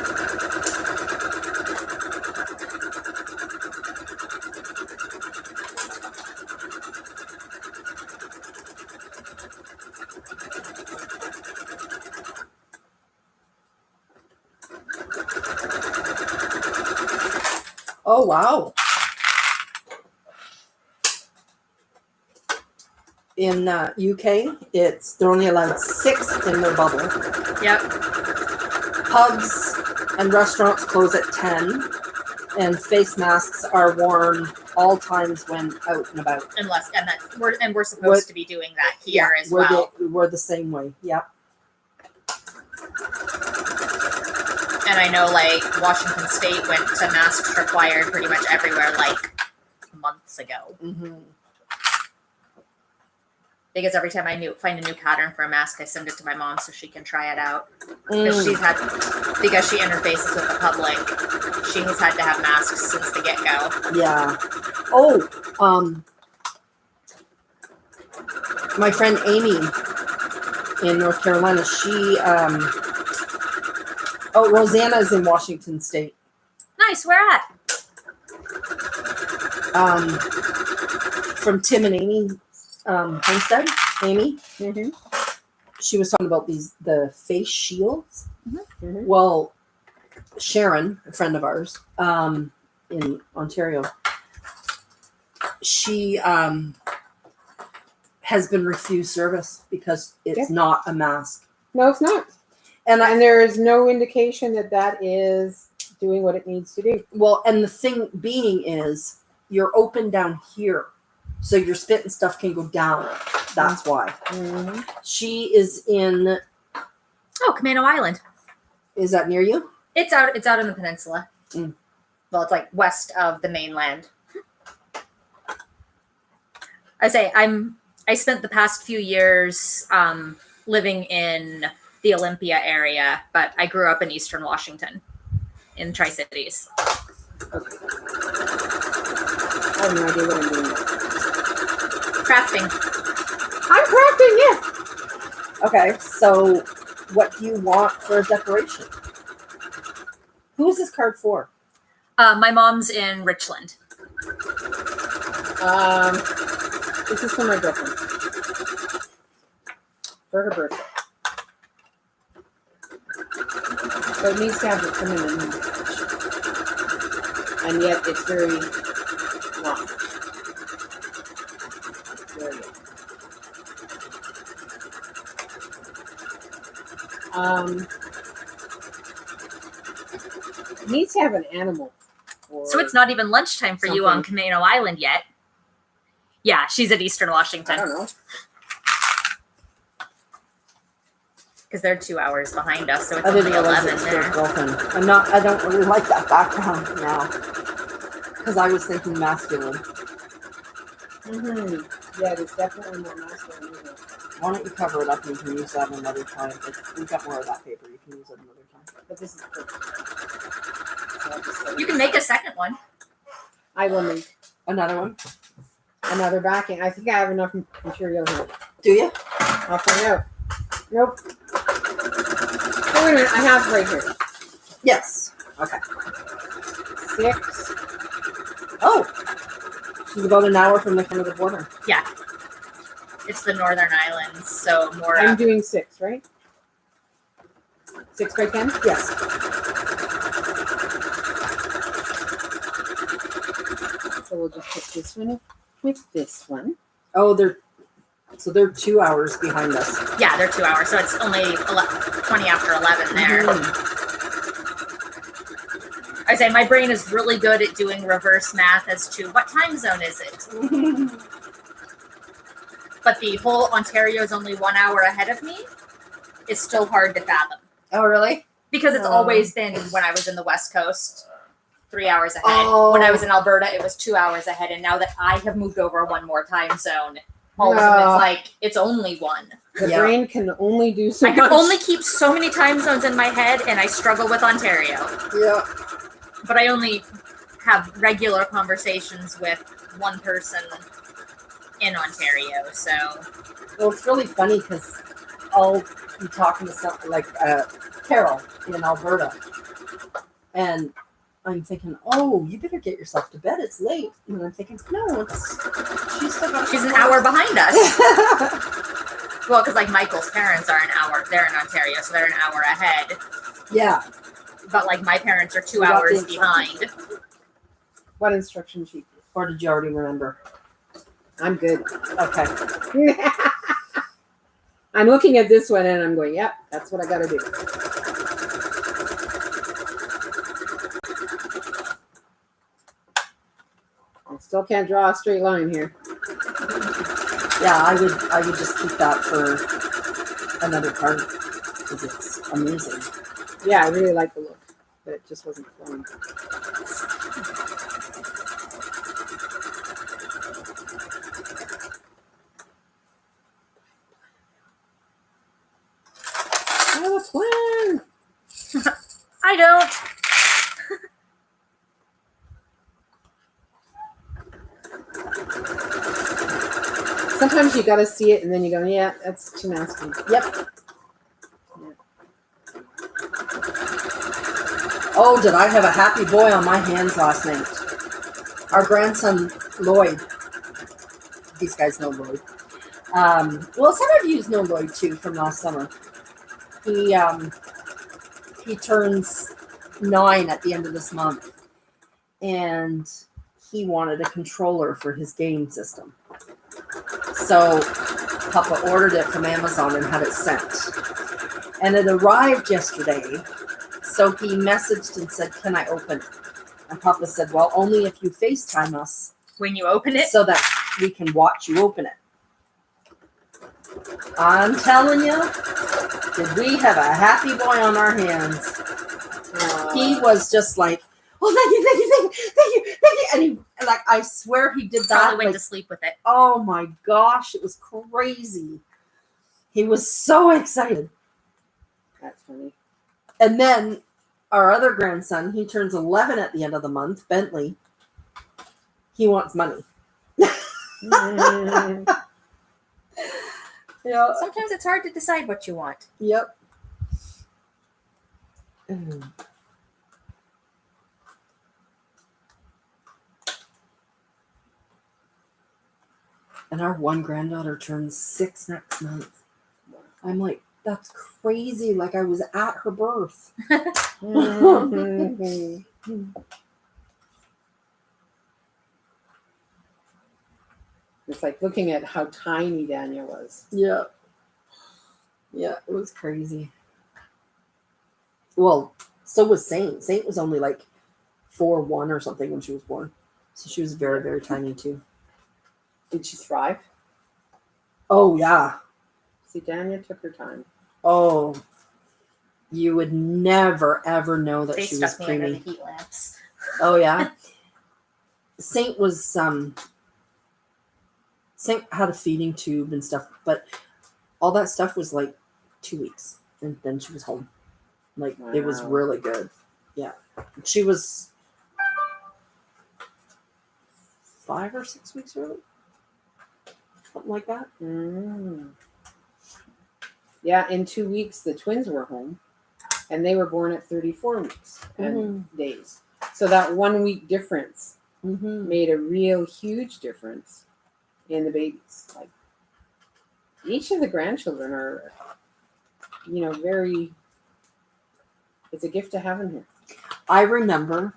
Oh, wow. In UK, they're only allowed 6 in their bubble. Yep. Pubs and restaurants close at 10, and face masks are worn all times when out and about. Unless we're supposed to be doing that here as well. We're the same way. Yep. And I know, like, Washington State went to masks required pretty much everywhere, like, months ago. Mm-hmm. Because every time I find a new pattern for a mask, I send it to my mom so she can try it out. Because she interfaces with the public, she has had to have masks since the get-go. Yeah. Oh, my friend Amy in North Carolina, Rosanna's in Washington State. Nice, where at? From Tim and Amy Homestead, Amy. Mm-hmm. She was talking about the face shields. Mm-hmm. Well, Sharon, a friend of ours, in Ontario, she has been refused service because it's not a mask. No, it's not. And there is no indication that is doing what it needs to do. Well, and the thing being is you're open down here, so your spit and stuff can go down. That's why. Mm-hmm. She is in. Oh, Camano Island. Is that near you? It's out in the peninsula. Mm. Well, it's like west of the mainland. I spent the past few years living in the Olympia area, but I grew up in Eastern Washington, in Tri-Cities. Okay. I have no idea what I'm doing. Crafting. I'm crafting, yes. Okay, so what do you want for a decoration? Who is this card for? My mom's in Richland. This is for my girlfriend. For her birthday. So it needs to have the feminine touch. And yet it's very long. There you go. It needs to have an animal. So it's not even lunchtime for you on Camano Island yet. Yeah, she's at Eastern I Washington. don't know. Because they're 2 hours behind us, so it's I only didn't realize 11 it's their there. girlfriend. I don't really like that background now. Because I was thinking masculine. Mm-hmm. Yeah, there's definitely more masculine in it. Why don't you cover it up and you can use that another time? If we've got more of that paper, you can use it another time. But this is perfect. So I'll just You can make a second one. I will make Another one? another backing. I think I have enough material here. Do you? I'll find out. Nope. Oh, wait a minute. I have right here. Yes. Okay. 6. Oh. She's about an hour from the Canada border. Yeah. It's the Northern Islands, so more I'm up. doing 6, right? 6 by 10? Yes. So we'll just put this one with this one. Oh, they're 2 hours behind us. Yeah, they're 2 hours, so it's only 20 after 11 there. Mm. I say my brain is really good at doing reverse math as to what time zone is it. But the whole Ontario is only 1 hour ahead of me is still hard to fathom. Oh, really? Because it's Oh. always been when I was in the West Coast, 3 hours ahead. Oh. When I was in Alberta, it was 2 hours ahead. And now that I have moved over one more time zone, all of a sudden No. it's like it's only one. The Yeah. brain can only do so I can much. only keep so many time zones in my head, and I struggle with Ontario. Yeah. But I only have regular conversations with one person in Ontario. So Well, it's really funny because I'll be talking to something like Carol in Alberta, and I'm thinking, "Oh, you better get yourself to bed. It's late." And I'm thinking, "No, she's still got she's an hour behind us. Well, because like Michael's parents are an hour. They're in Ontario, so they're an hour ahead. Yeah. But like my parents are 2 What about hours the behind. What instruction sheet? Or did you already remember? I'm good. Okay. I'm looking at this one and I'm going, yep, that's what I got to do. I still can't draw a straight line here. Yeah, I would just keep that for another part because it's amazing. Yeah, I really like the look, but it just wasn't flowing. I have a plan. I don't. Sometimes you got to see it and then you go, yeah, that's too nasty. Yep. Oh, did I have a happy boy on my hands last night? Our grandson Lloyd. These guys know Lloyd. Well, some of you know Lloyd too from last summer. He turns 9 at the end of this month, and he wanted a controller for his game system. So Papa ordered it from Amazon and had it sent. And it arrived yesterday. So he messaged and said, "Can I open it?" And Papa said, "Well, only if you FaceTime us When you open it, so that we can watch you open it." I'm telling you, did we have a happy boy on our hands? He was just like, "Oh, thank you, thank you, thank you, thank you, thank you." And he, like, I swear he did that. probably went Like, to sleep with it. oh my gosh, it was crazy. He was so excited. That's funny. And then our other grandson, he turns 11 at the end of the month, Bentley. He wants money. Yeah. Sometimes it's hard to decide what you want. Yep. And our one granddaughter turns 6 next month. I'm like, that's crazy. Like I was at her birth. It's like looking at how tiny Daniel was. Yeah. Yeah, it was crazy. Well, so was Saint. Saint was only like 4'1" or something when she was born. So she was very, very tiny too. Did she thrive? Oh, yeah. See, Daniel took her time. Oh, you would never, ever know that They she was stuck me under preemie. the heat lamps. Oh, yeah. Saint was, Saint had a feeding tube and stuff, but all that stuff was like 2 weeks. And then she was home. Like, it was Wow. really good. Yeah. She was 5 or 6 weeks early. Something like that. Mm. Yeah, in 2 weeks, the twins were home, and they were born at 34 weeks and days. So that 1 week difference Mm-hmm. made a real huge difference in the babies. Like each of the grandchildren are, very. It's a gift to have in here. I remember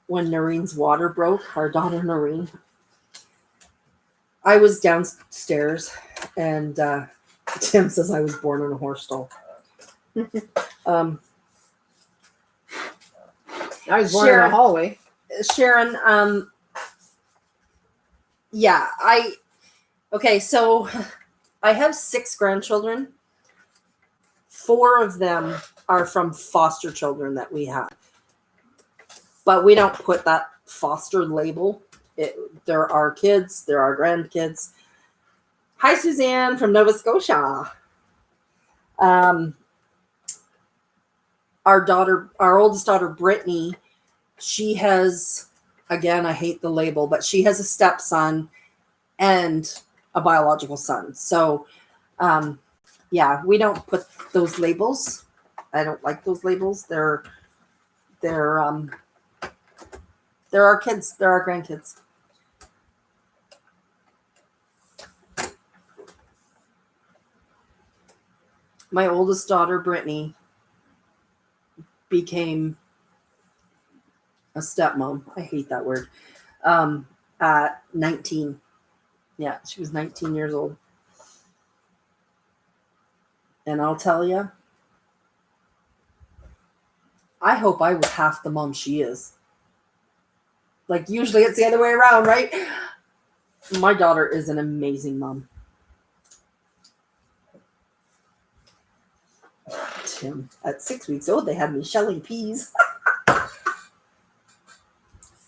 when Noreen's water broke, our daughter Noreen. I was downstairs, and Tim says I was born in a horse stall. I was born in Sharon. a hallway. Sharon, yeah, so I have 6 grandchildren. 4 of them are from foster children that we had. But we don't put that foster label. They're our kids, they're our grandkids. Hi, Suzanne from Nova Scotia. Our oldest daughter, Brittany, she has, again, I hate the label, but she has a stepson and a biological son. So, yeah, we don't put those labels. I don't like those labels. They're our kids. They're our grandkids. My oldest daughter, Brittany, became a stepmom. I hate that word. At 19. Yeah, she was 19 years old. And I'll tell you, I hope I was half the mom she is. Like, usually it's the other way around, right? My daughter is an amazing mom. Tim, at 6 weeks old, they had me shelling peas.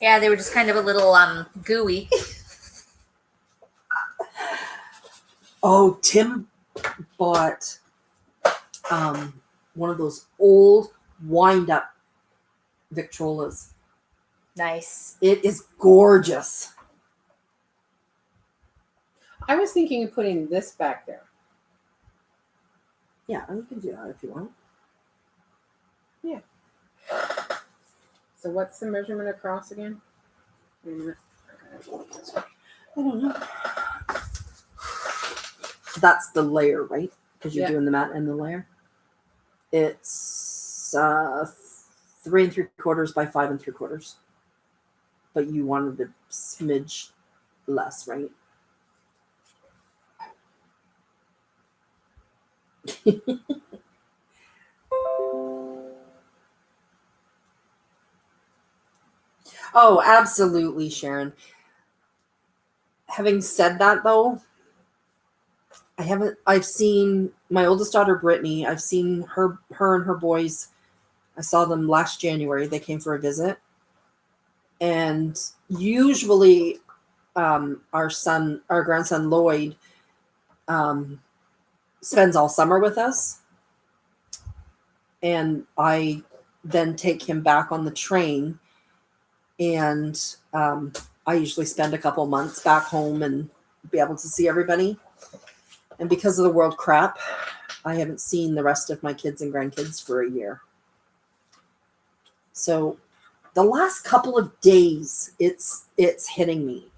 Yeah, they were just kind of a little gooey. Oh, Tim bought one of those old wind-up Victrolas. Nice. It is gorgeous. I was thinking of putting this back there. Yeah, you can do that if you want. So what's the measurement across again? Wait a minute. I don't know. That's the layer, right? Because you're Yeah. doing the mat and the layer. It's 3 3/4 by 5 3/4. But you wanted a smidge less, right? Oh, absolutely, Sharon. Having said that, though, I've seen my oldest daughter, Brittany. I've seen her and her boys. I saw them last January. They came for a visit. And usually our grandson, Lloyd, spends all summer with us. And I then take him back on the train. And I usually spend a couple months back home and be able to see everybody. And because of the world crap, I haven't seen the rest of my kids and grandkids for a year. So the last couple of days, it's hitting me.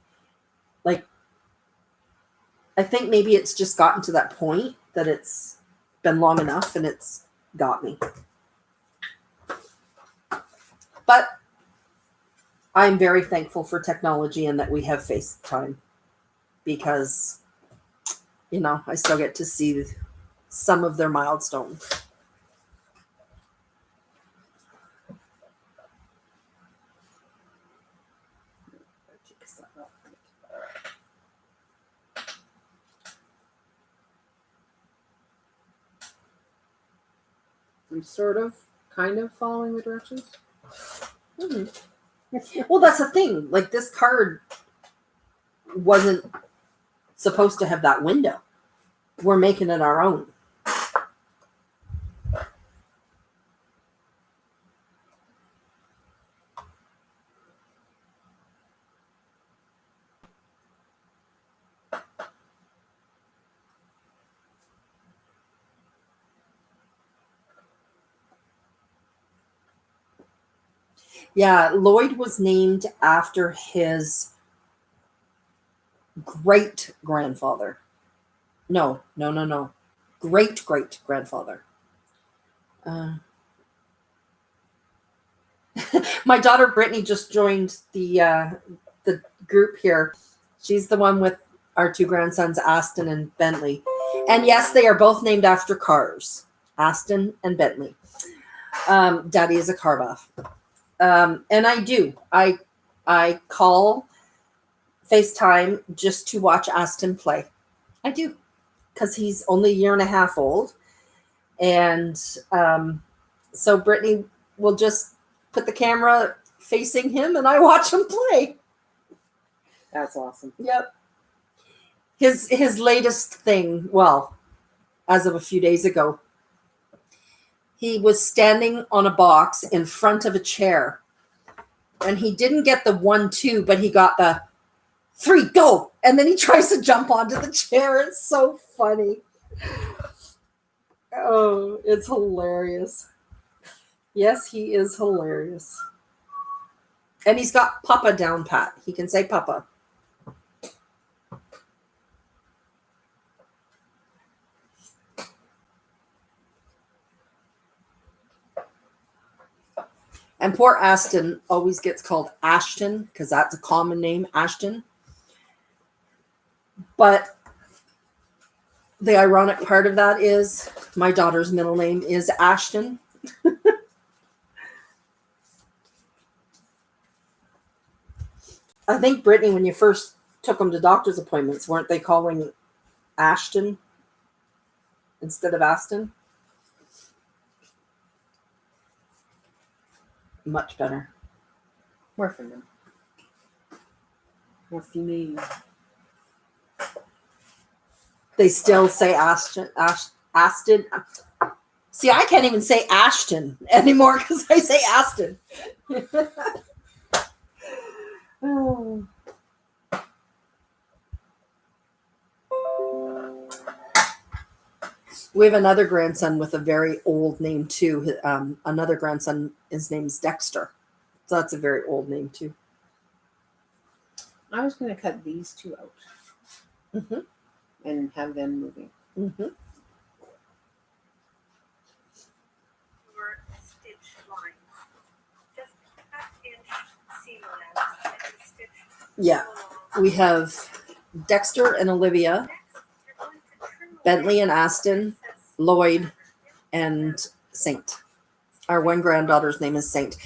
Like, I think maybe it's just gotten to that point that it's been long enough and it's got me. But I'm very thankful for technology and that we have FaceTime because, you know, I still get to see some of their milestones. I'm kind of following the directions. Well, that's the thing. Like, this card wasn't supposed to have that window. We're making it our own. Yeah, Lloyd was named after his great-grandfather. No. Great-great-grandfather. My daughter Brittany just joined the group here. She's the one with our two grandsons, Aston and Bentley. And yes, they are both named after cars, Aston and Bentley. Daddy is a car buff. And I call FaceTime just to watch Aston play. I do, because he's only a year and a half old. And so Brittany will just put the camera facing him and I watch him play. That's awesome. Yep. His latest thing, well, as of a few days ago, he was standing on a box in front of a chair And he didn't get the 1-2, but he got the 3, go. And then he tries to jump onto the chair. It's so funny. Oh, it's hilarious. Yes, he is hilarious. And he's got Papa down pat. He can say Papa. And poor Aston always gets called Ashton because that's a common name, Ashton. But the ironic part of that is my daughter's middle name is Ashton. I think, Brittany, when you first took him to doctor's appointments, weren't they calling Ashton instead of Aston? Much better. More female. More female. They still say Ashton. Aston. See, I can't even say Ashton anymore because I say Aston. Oh. We have another grandson with a very old name too. Another grandson, his name's Dexter. So that's a very old name too. I was going to cut these two out Mm-hmm. and have them moving. Mm-hmm. Your stitch lines. Just cut in seam allowance and stitch Yeah, along. we have Dexter and Olivia, Next, you're going to trim Bentley and Aston, excess Lloyd, and Saint. Our one granddaughter's name is Saint.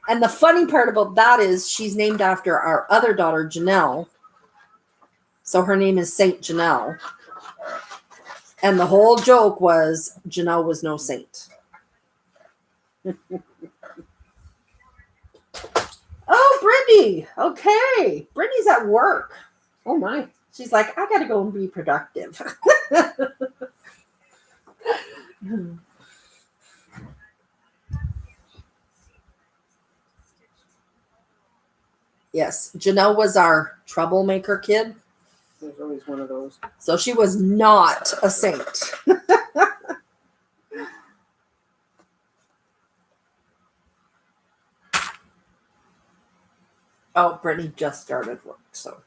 And the funny part about that is she's named after our other daughter, Janelle. So her name is Saint Janelle. And the whole joke was Janelle was no saint. Oh, Brittany. Okay. Brittany's at work. Oh my. She's like, I got to go and be productive. Yes, Janelle was our troublemaker kid. There's always one of those. So she was not a saint. Oh, Brittany just started work, so.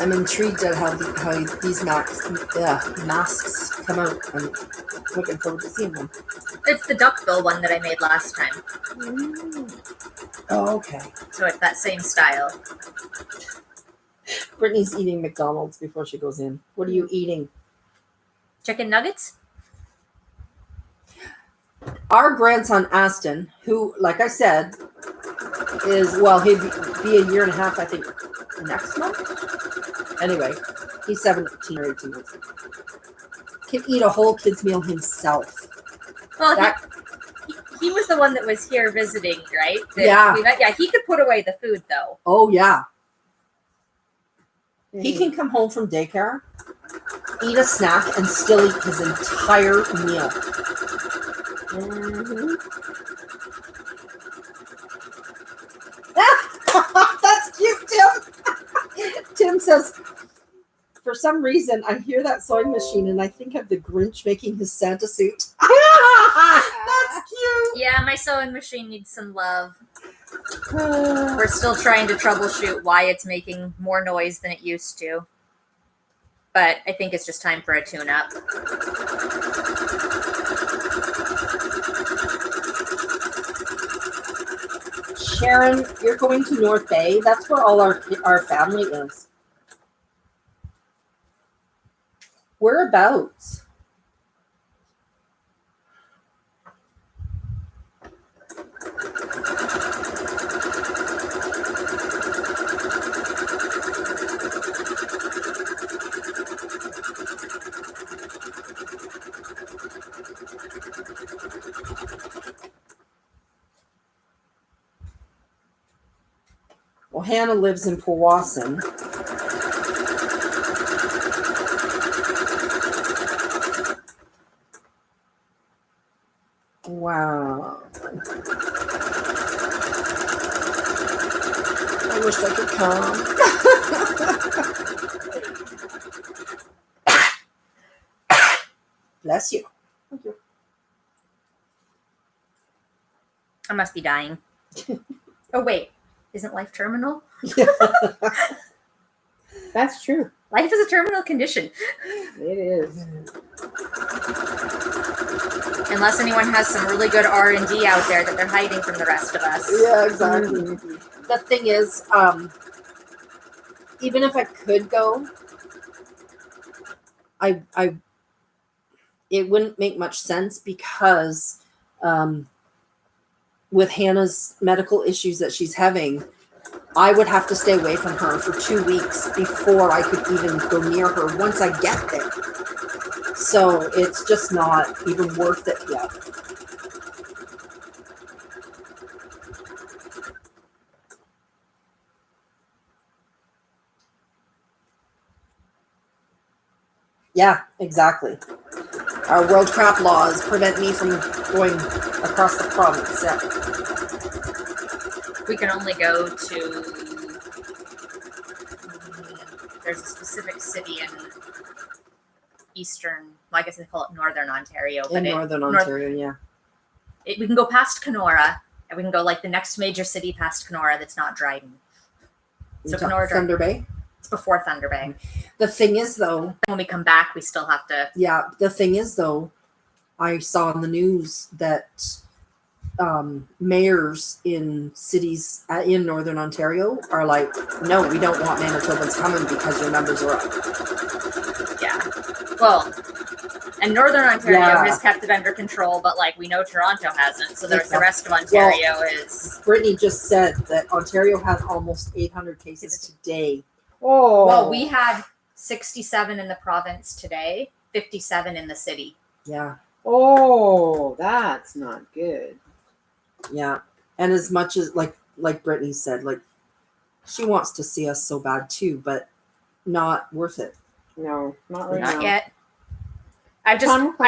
I'm intrigued at how these masks come out. I'm looking forward to seeing them. It's the duckbill one that I made last time. Oh, okay. So it's that same style. Brittany's eating McDonald's before she goes in. What are you eating? Chicken nuggets? Our grandson Aston, who, like I said, is, well, he'd be a year and a half, I think, next month. Anyway, he's 17 or 18 months. Can eat a whole kid's meal himself. Well, That- he was the one that was here visiting, right? Yeah. We met, yeah, he could put away the food, though. Oh, yeah. Mm-hmm. He can come home from daycare, eat a snack, and still eat his entire meal. Mm-hmm. That's cute, Tim. Tim says, for some reason, I hear that sewing machine and I think of the Grinch making his Santa suit. That's cute. Yeah, my sewing machine needs some love. We're still trying to troubleshoot why it's making more noise than it used to. But I think it's just time for a tune-up. Sharon, you're going to North Bay. That's where all our family is. Whereabouts? Well, Hannah lives in Powassan. Wow. I wish I could come. Bless you. Thank you. I must be dying. Oh wait, isn't life terminal? That's true. Life is a terminal condition. It is. Unless anyone has some really good R&D out there that they're hiding from the rest of us. Yeah, exactly. The thing is, even if I could go, it wouldn't make much sense because with Hannah's medical issues that she's having, I would have to stay away from her for 2 weeks before I could even go near her once I get there. So it's just not even worth it yet. Yeah, exactly. Our world crap laws prevent me from going across the province. Yeah. We can only go to. There's a specific city in eastern. Well, I guess they call it Northern Ontario, but In Northern Ontario, yeah. we can go past Kenora, and we can go like the next major city past Kenora that's not Dryden. So Kenora, Thunder Bay. It's before Thunder Bay. The thing is, though, When we come back, we still have to. yeah, the thing is, though, I saw on the news that mayors in cities in Northern Ontario are like, no, we don't want Manitobans coming because your numbers are up. Yeah. Well, and Northern Ontario Yeah. has kept it under control, but like we know Toronto hasn't. So there's the Exactly. rest of Ontario is. Brittany just said that Ontario has almost 800 cases today. Oh. Well, we had 67 in the province today, 57 in the city. Yeah, Oh, that's not good. yeah. And as much as like Brittany said, like she wants to see us so bad too, but not worth it. No, not right Not now. yet. I've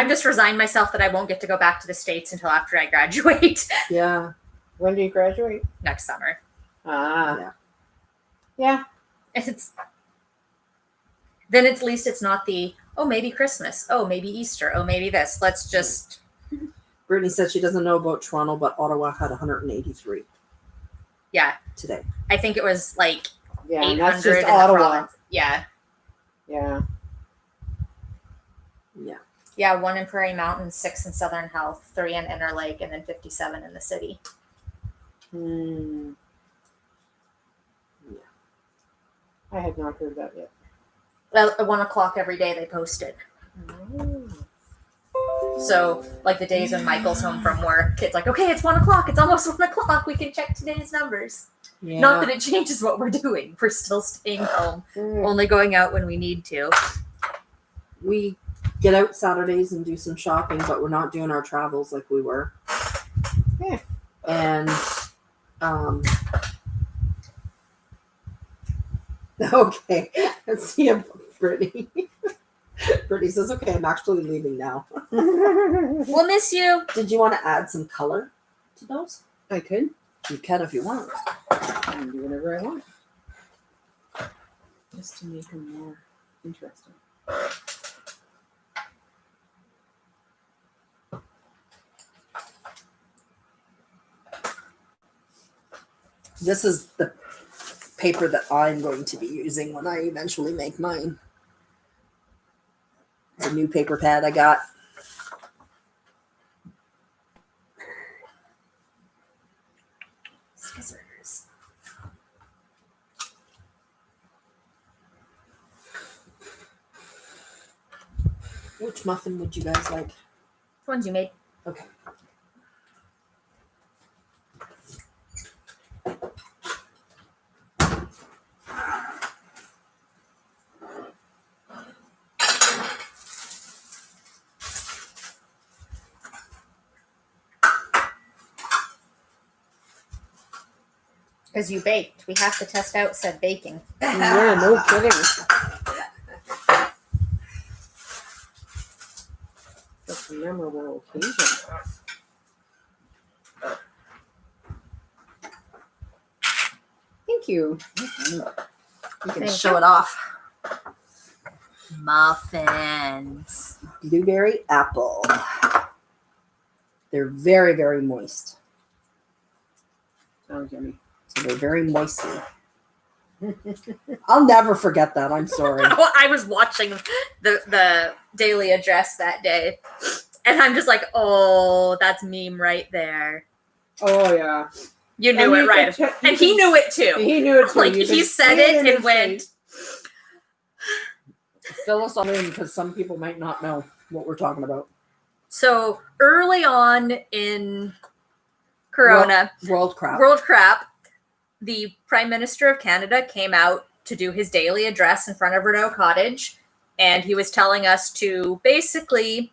just resigned myself that I won't get to go back to the States until after I graduate Yeah, When do you graduate? next summer. Ah. Yeah. Yeah. Then at least it's not the, oh, maybe Christmas. Oh, maybe Easter. Oh, maybe this. Let's just. Brittany said she doesn't know about Toronto, but Ottawa had 183 Yeah. today. I think it was like Yeah. And 800 that's just in the Ottawa. province. Yeah. Yeah. Yeah. Yeah, 1 in Prairie Mountain, 6 in Southern Health, 3 in Interlake, and then 57 in the city. Hmm. Yeah. I had not heard that yet. Well, at 1 o'clock every day they posted. So, like the days when Michael's home from work, it's like, okay, it's 1 o'clock. It's almost 1 o'clock. We can check today's numbers. Yeah. Not that it changes what we're doing. We're still staying home, Mm. only going out when we need to. We get out Saturdays and do some shopping, but we're not doing our travels like we were. Yeah. And okay, let's see if Brittany. Brittany says, "Okay, I'm actually leaving now." We'll miss you. Did you want to add some color to those? I could. You can if you want. I can do whatever I want. Just to make them more interesting. This is the paper that I'm going to be using when I eventually make mine. It's a new paper pad I got. Scissors. Which muffin would you guys like? Ones you made. Okay. Because you baked. We have to test out said baking. Yeah, no kidding. Such a memorable occasion. Thank you. You can Thank show you. it off. Muffins. Blueberry apple. They're very, very moist. Sounds yummy. So they're very moisty. I'll never forget that. I'm sorry. Well, I was watching the daily address that day, and I'm just like, oh, that's meme right there. Oh yeah. You knew it right. And he knew it too. He knew it too. Like, You he could said see it in and his went- face. Fill us all in because some people might not know what we're talking about. So early on in Corona, World crap. World Crap, the Prime Minister of Canada came out to do his daily address in front of Rideau Cottage, and he was telling us to basically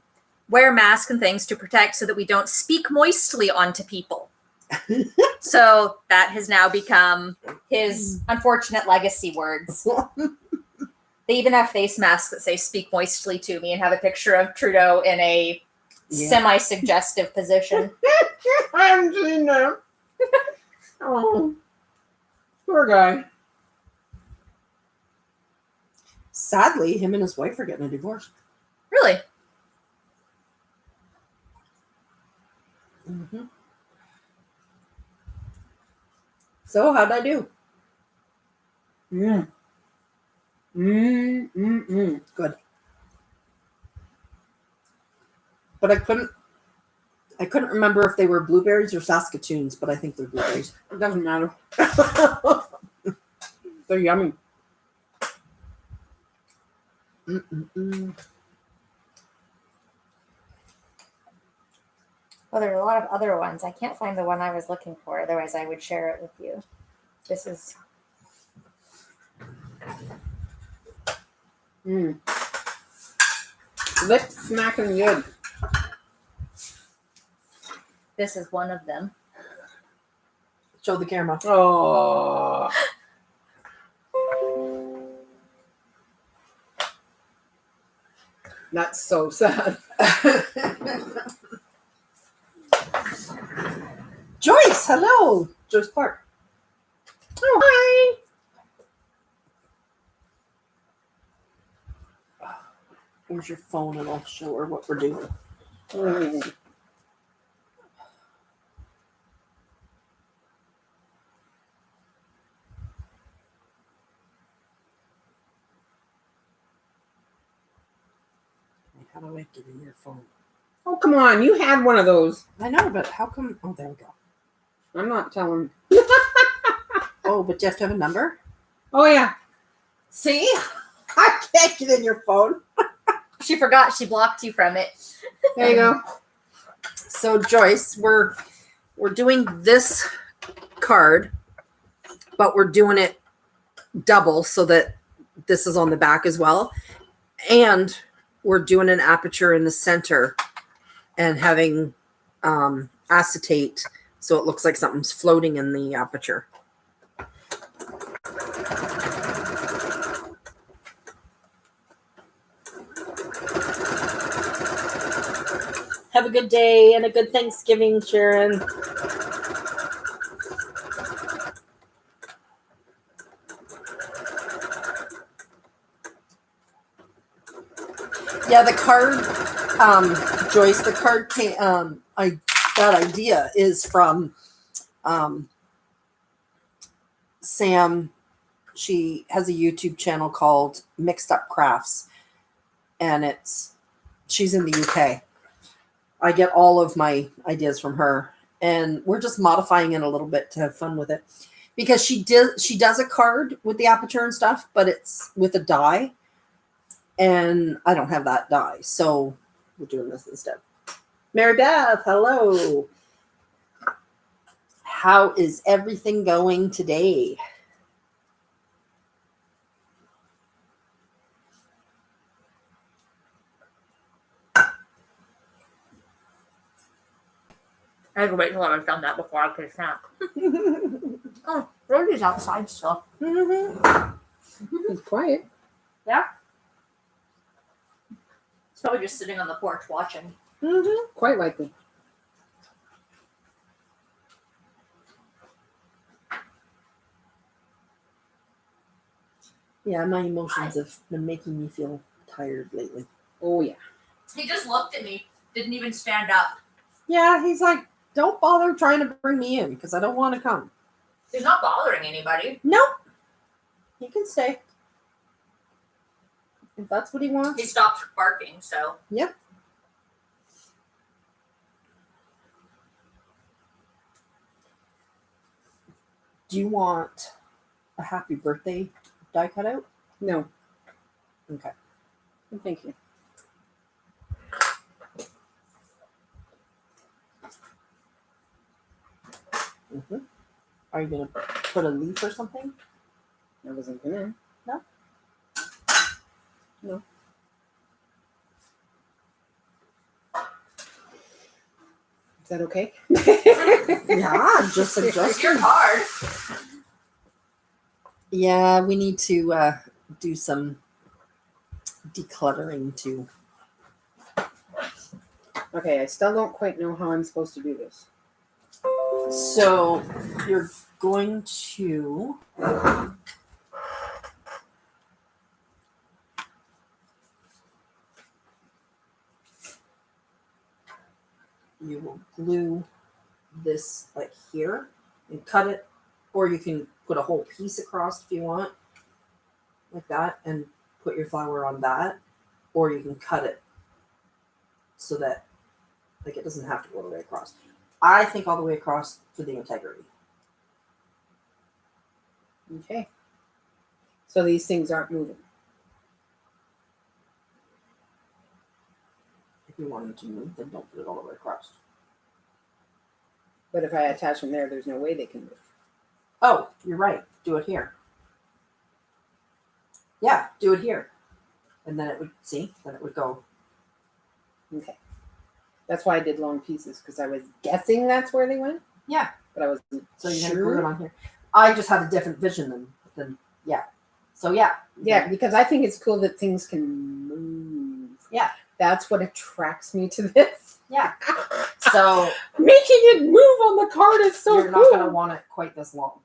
wear masks and things to protect so that we don't speak moistly onto people. So that has now become his unfortunate legacy words. They even have face masks that say "speak moistly to me" and have a picture of Trudeau in a Yeah. semi-suggestive position. I haven't seen that. Oh, poor guy. Sadly, him and his wife are getting a divorce. Really? Mm-hmm. So how'd I do? Mm. Good. But I couldn't remember if they were blueberries or Saskatoons, but I think they're blueberries. It doesn't matter. They're yummy. Mm-mm-mm. Well, there are a lot of other ones. I can't find the one I was looking for. Otherwise, I would share it with you. This is Lip smacking good. one of them. Show the camera. Oh. That's so sad. Joyce, hello. Joyce Clark. Oh, hi. Here's your phone and I'll show her what we're doing. Mm. How do I get in your phone? Oh, come on. You had one of those. I know, but how come? Oh, there we go. I'm not telling. Oh, but do you have to have a number? Oh, yeah. See? I can't get in your phone. She forgot. She blocked you from it. There you go. So Joyce, we're doing this card, but we're doing it double so that this is on the back as well. And we're doing an aperture in the center and having acetate so it looks like something's floating in the aperture. Have a good day and a good Thanksgiving, Sharon. Yeah, the card, Joyce, the card came, that idea is from Sam. She has a YouTube channel called Mixed Up Crafts, and she's in the UK. I get all of my ideas from her, and we're just modifying it a little bit to have fun with it, because she does a card with the aperture and stuff, but it's with a die, and I don't have that die, so we're doing this instead. Mary Beth, hello. How is everything going today? I had to wait till I was done that before I could snap. Oh, Rosie's outside still. He's quiet. He's probably just sitting on the porch watching. Quite likely. Yeah, my emotions have been making me feel tired lately. Oh yeah. He just looked at me, didn't even stand up. Yeah, he's like, don't bother trying to bring me in because I don't want to come. He's not bothering anybody. Nope. He can stay. If that's what he wants. He stopped barking, so. Yep. Do you want a happy birthday die cutout? No. Okay. Thank you. Are you going to put a leaf or something? I wasn't gonna. No? No. Is that okay? Yeah, just suggesting. You're hard. Yeah, we need to do some decluttering too. Okay, I still don't quite know how I'm supposed to do this. So you're going to you will glue this like here and cut it, or you can put a whole piece across if you want, like that, and put your flower on that, or you can cut it so that like it doesn't have to go all the way across. I think all the way across for the integrity. Okay. So these things aren't moving. If you want them to move, then don't put it all the way across. But if I attach them there, there's no way they can move. Oh, you're right. Do it here. Yeah, do it here. And then it would, see, then it would go. Okay. That's why I did long pieces, because I was guessing that's where they went. Yeah. But I wasn't So you're sure. going to put it on here. I just had a different vision than yeah. So yeah. Yeah, because I think it's cool that things can move. Yeah. That's what attracts me to this. Yeah. So Making it move on the card is so you're cool. not going to want it quite this long.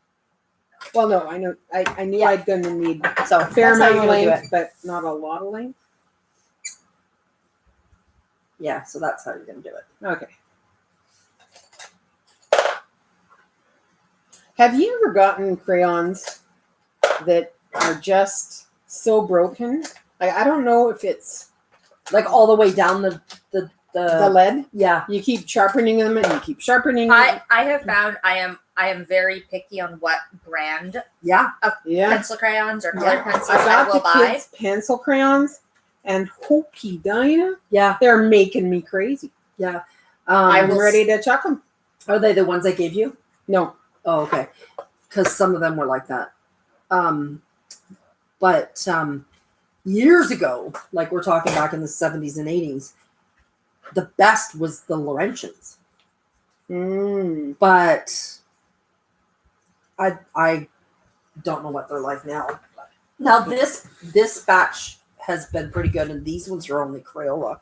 Well, no, I know. I knew Yeah. I'd gonna need So a fair that's how amount of you're gonna do length, it. but not a lot of length. Yeah, so that's how you're going to do it. Okay. Have you ever gotten crayons that are just so broken? I don't know if it's Like all the way down the the lead. yeah. You keep sharpening them and you keep sharpening them. I have found I am very picky on what brand Yeah. Yeah. pencil crayons or colored Yeah. pencils I I got will the buy. kids' pencil crayons, and hokey Dinah, Yeah. they're making me crazy. Yeah. I'm will ready to chuck them. Are they the ones I gave you? No. Oh, okay. Because some of them were like that. But years ago, like we're talking back in the 70s and 80s, the best was the Laurentians. But I don't know what they're like now. Now this batch has been pretty good, and these ones are only Crayola.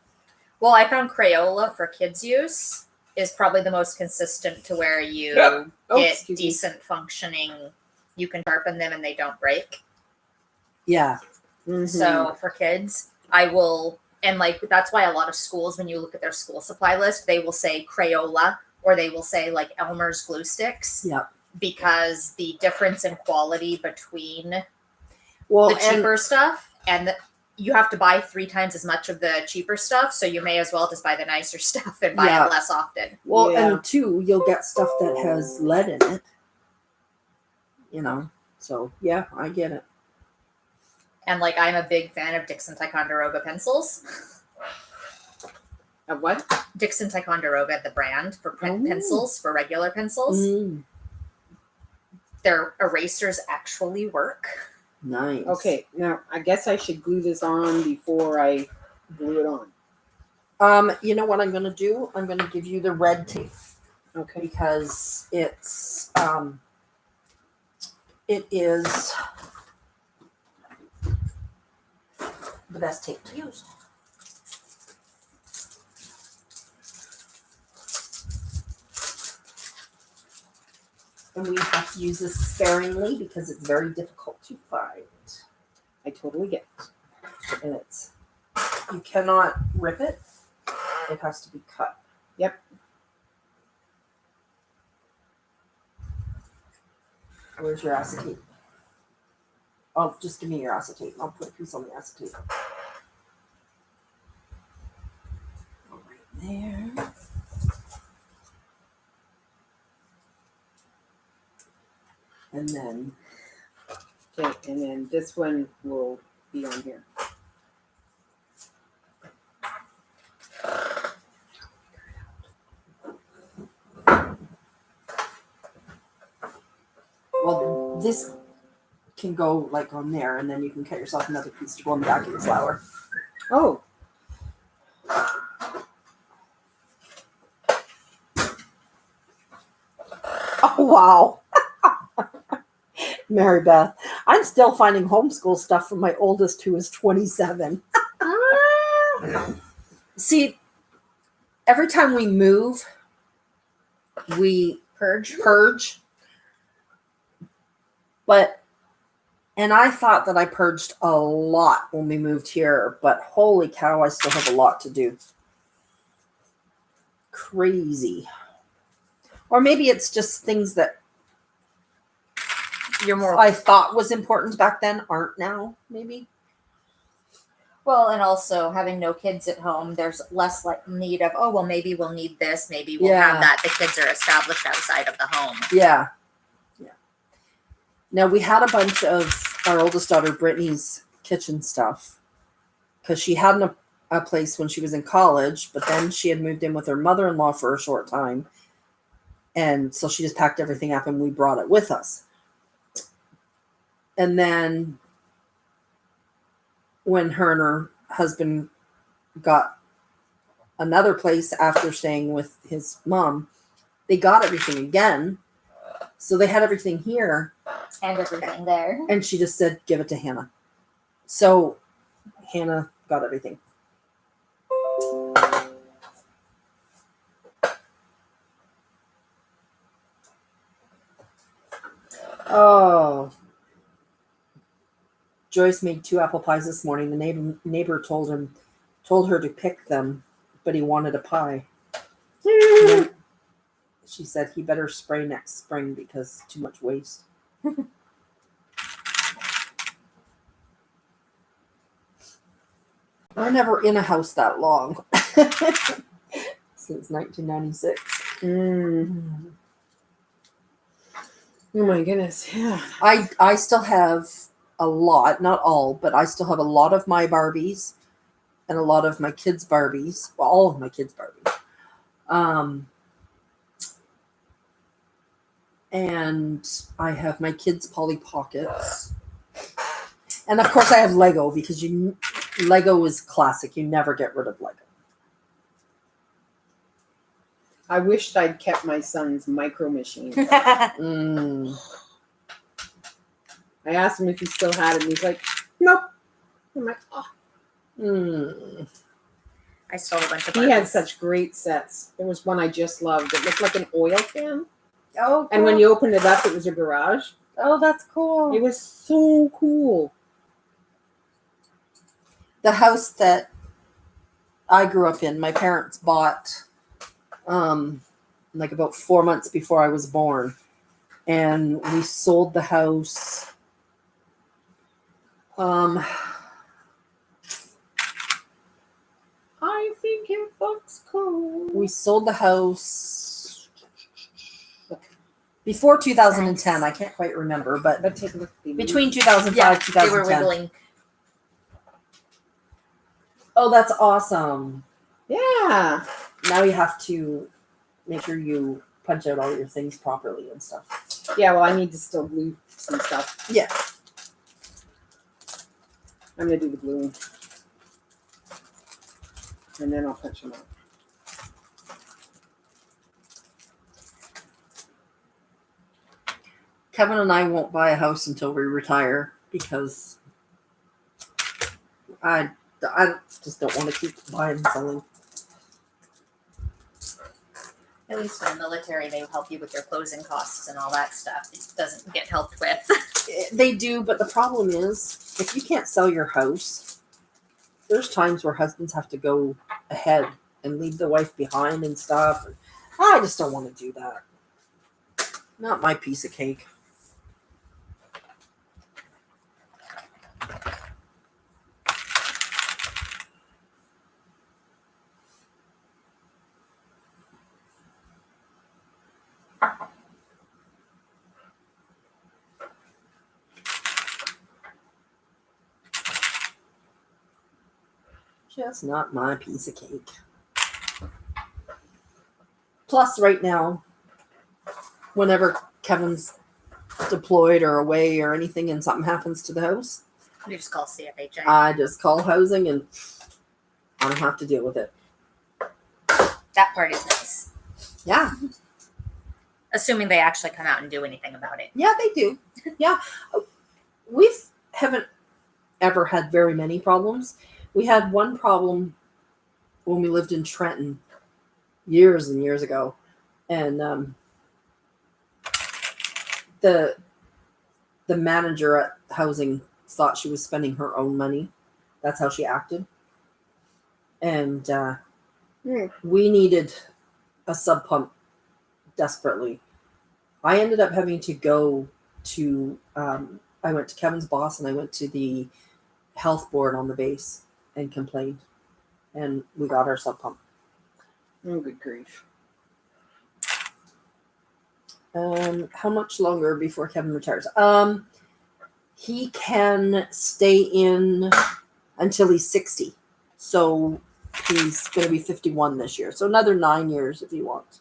Well, I found Crayola for kids' use is probably the most consistent to where you Yep. Oh, get excuse me. decent functioning. You can sharpen them and they don't break. Yeah. Mhm. So for kids, I will, and like that's why a lot of schools, when you look at their school supply list, they will say Crayola or they will say like Elmer's glue sticks. Yep. Because the difference in quality between Well, the cheaper stuff and you have to buy 3 times as much of the cheaper stuff, so you may as well just buy the nicer stuff and buy Yeah. it less often. well, Yeah. and two, you'll get stuff that has lead in it. You know. So yeah, I get it. And like I'm a big fan of Dixon Ticonderoga pencils. Of what? Dixon Ticonderoga, the brand for Oh. pencils, for regular pencils. Mm, Their erasers actually work. nice. Okay, now I guess I should glue this on before I glue it on. You know what I'm gonna do? I'm gonna give you the red tape. Okay. because it is the best tape to use. And we have to use this sparingly because it's very difficult to find. I totally get it. And you cannot rip it. It has to be cut. Yep. Where's your acetate? Oh, just give me your acetate. I'll put a piece on the acetate. Right there. And then Okay, and then this one will be on here. well, this can go like on there, and then you can cut yourself another piece to go on the back of your flower. Oh, Oh wow. Mary Beth, I'm still finding homeschool stuff from my oldest who is 27. See, every time we move, we purge. And I thought that I purged a lot when we moved here, but holy cow, I still have a lot to do. Crazy. Or maybe it's just things that You're more I thought was important back then aren't now, maybe. well, and also having no kids at home, there's less like need of, oh well, maybe we'll need this, maybe we'll Yeah. have that. The kids are established outside of the home. Yeah. Yeah. Now we had a bunch of our oldest daughter Brittany's kitchen stuff because she had a place when she was in college, but then she had moved in with her mother-in-law for a short time. And so she just packed everything up and we brought it with us. And then when her and her husband got another place after staying with his mom, they got everything again. So they had everything here. And everything there. And she just said, give it to Hannah. So Hannah got everything. Oh. Joyce made 2 apple pies this morning. The neighbor told her to pick them, but he wanted a pie. She said he better spray next spring because too much waste. We're never in a house that long. Since 1996. oh my goodness. Yeah. I still have a lot, not all, but I still have a lot of my Barbies and a lot of my kids' Barbies. Well, all of my kids' Barbies. And I have my kids' Polly Pockets. And of course I have Lego because Lego is classic. You never get rid of Lego. I wished I'd kept my son's micro machine. Mm. I asked him if he still had it, and he's like, nope. I'm like, oh. I stole a bunch of He had Barbies. such great sets. There was one I just loved. It looked like an oil can. Oh, And when you opened it up, it was a garage. oh, that's cool. It was so cool. The house that I grew up in, my parents bought like about 4 months before I was born. And we sold the house I think it looks cool. we sold the house before 2010. I can't quite remember, but But take a look. between 2005 Yeah, 2010. they were wiggling. Oh, that's awesome. Yeah. Now you have to make sure you punch out all your things properly and stuff. Yeah, well, I need to still glue some stuff. Yeah. I'm going to do the gluing. And then I'll punch them out. Kevin and I won't buy a house until we retire because I just don't want to keep buying and selling. At least in the military, they help you with your closing costs and all that stuff. It doesn't get helped with. They do, but the problem is, if you can't sell your house, there's times where husbands have to go ahead and leave the wife behind and stuff. And I just don't want to do that. Not my piece of cake. Just not my piece of cake. Plus, right now, whenever Kevin's deployed or away or anything and something happens to the house, You just call CFHA. I just call housing and I don't have to deal with it. That part is nice. Yeah. Assuming they actually come out and do anything about it. Yeah, they do. Yeah. We haven't ever had very many problems. We had one problem when we lived in Trenton years and years ago. And the manager at housing thought she was spending her own money. That's how she acted. And we needed a sub pump desperately. I ended up having to go to, I went to Kevin's boss and I went to the health board on the base and complained. And we got our sub pump. Oh, good grief. How much longer before Kevin retires? He can stay in until he's 60. So he's going to be 51 this year. So another 9 years if he wants.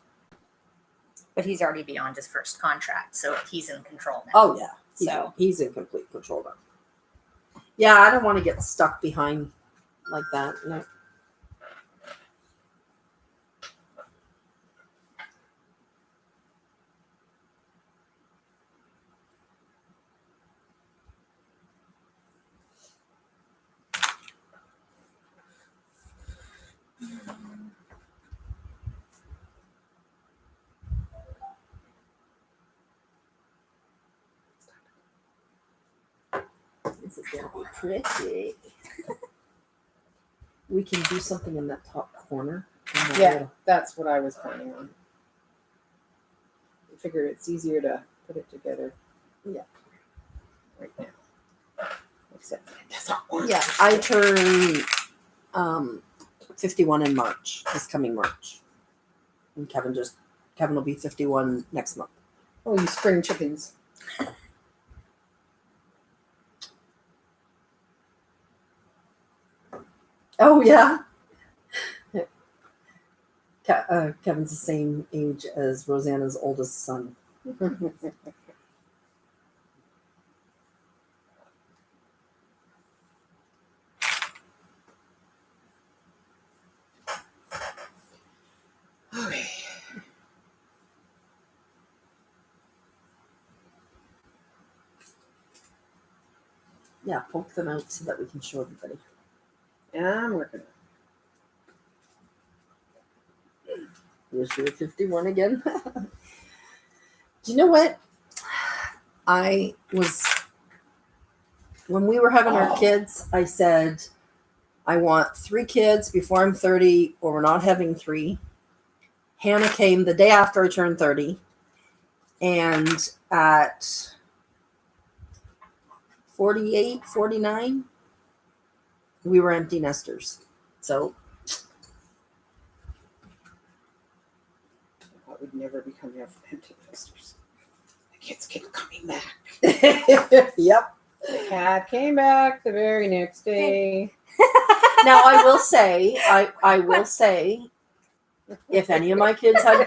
But he's already beyond his first contract, so he's in control now. Oh, yeah. So He's in complete control now. Yeah, I don't want to get stuck behind like that. No. This is going to be pretty. We can do something in that top corner. And that Yeah, little- that's what I was planning on. I figured it's easier to put it together. Yeah. Right now. Except it doesn't work. Yeah, I turn 51 in March, this coming March. And Kevin will be 51 next month. Oh, you spring chickens. Oh, yeah. Kevin's the same age as Rosanna's oldest son. Okay. Yeah, poke them out so that we can show everybody. I'm working. Wish you were 51 again. Do you know what? When we were having our kids, I said, I want 3 kids before I'm 30, or we're not having 3. Hannah came the day after I turned 30. And at 48, 49, we were empty nesters. So I would never become empty nesters. The kids kept coming back. yep. The cat came back the very next day. Now I will say, if any of my kids had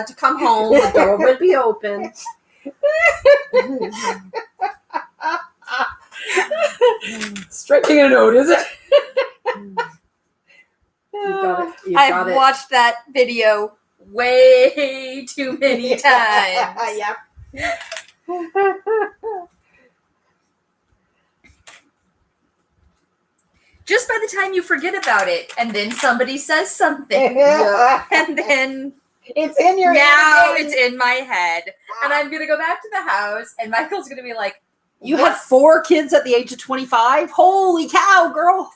to come home, the door would be open. Striking a note, is it? You got it. I've watched that video way too many times. Yep. Just by the time you forget about it, and then somebody says something, and then It's in your now head. it's in my head, and I'm gonna go back to the house, and Michael's gonna be like, You had 4 kids at the age of 25? Holy cow, girl.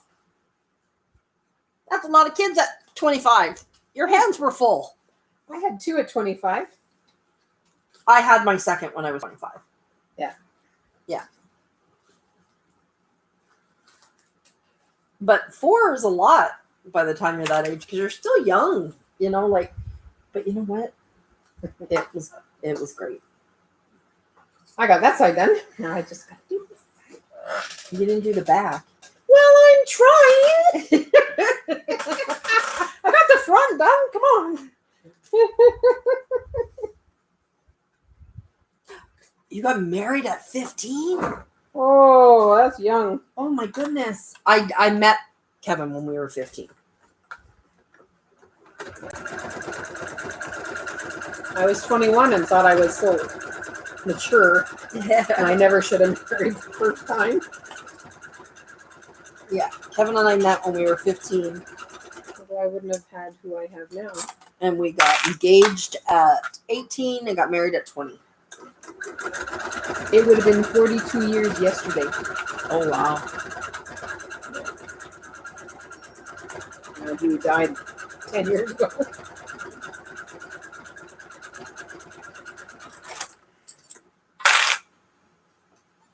That's a lot of kids at 25. Your hands were full. I had 2 at 25. I had my second when I was 25. Yeah. Yeah. But 4 is a lot by the time you're that age because you're still young, like, but you know what? It was great. I got that side done. Now I just got to do this. You didn't do the back. Well, I'm trying. I got the front done. Come on. You got married at 15? Oh, that's young. Oh my goodness. I met Kevin when we were 15. I was 21 and thought I was so mature, and I never should have married the first time. Kevin and I met when we were 15, Although I wouldn't have had who I have now. and we got engaged at 18 and got married at 20. It would have been 42 years yesterday. Oh wow. He died 10 years ago.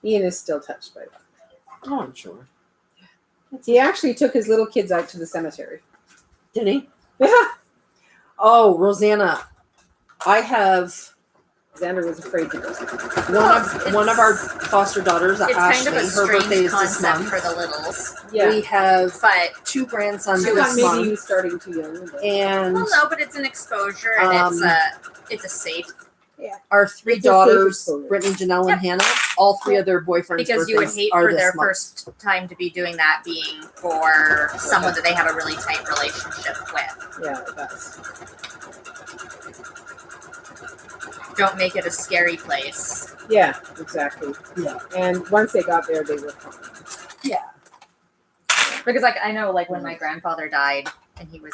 Ian is still touched by that. Oh, I'm sure. He actually took his little kids out to the cemetery. Did he? Yeah. Oh, Rosanna, I have Xander was afraid to go. one of our foster daughters, it's Ashley. kind of a Her birthday strange is this concept month. for the littles. Yeah. We have But 2 grandsons I thought this maybe he month, was starting too young. But and well, no, but it's an exposure, and it's a safe our 3 It's a safe daughters, exposure. Brittany, Janelle, Yep. and Hannah. All 3 of their boyfriends' because you would birthdays hate are for this their month. first time to be doing that being for someone that they have a really tight relationship with. yeah, it does. Don't make it a scary place. Yeah, exactly. Yeah. And once they got there, they were fine. Because I know when my grandfather died and he was,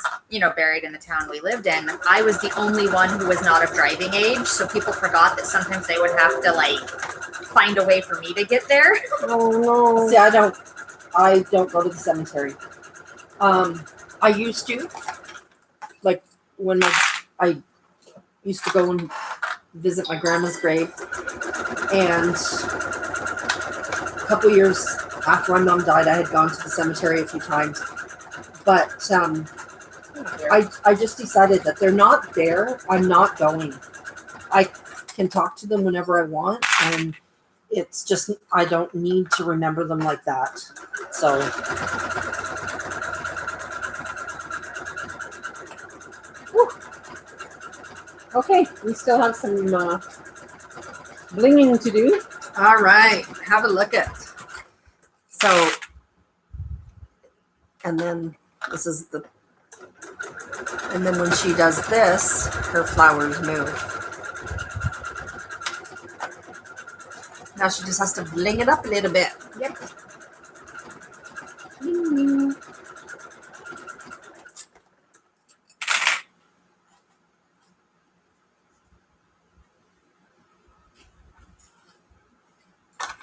buried in the town we lived in, I was the only one who was not of driving age, so people forgot that sometimes they would have to find a way for me to get there. Oh no. See, I don't go to the cemetery. I used to, when I used to go and visit my grandma's grave, and a couple years after my mom died, I had gone to the cemetery a few times, but I just decided that they're not there. I'm not going. I can talk to them whenever I want, and it's just I don't need to remember them like that. So Okay, we still have some blinging to do. all right, have a look at. So, and then this is the. And then when she does this, her flowers move. Now she just has to bling it up a little bit. Yep.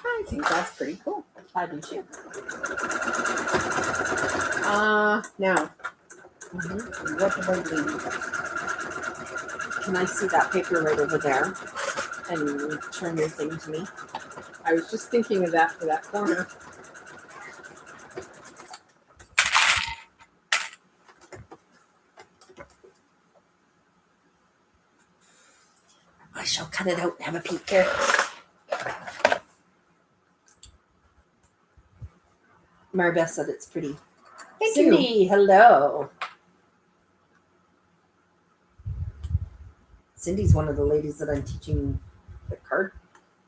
I think that's pretty cool. I do too. Now, Mm-hmm. what have I done? Can I see that paper right over there? And turn your thing to me. I was just thinking of that for that corner. I shall cut it out and have a peek here. Maribeth said it's pretty. Thank Cindy, hello. Cindy's one of the ladies that I'm teaching the card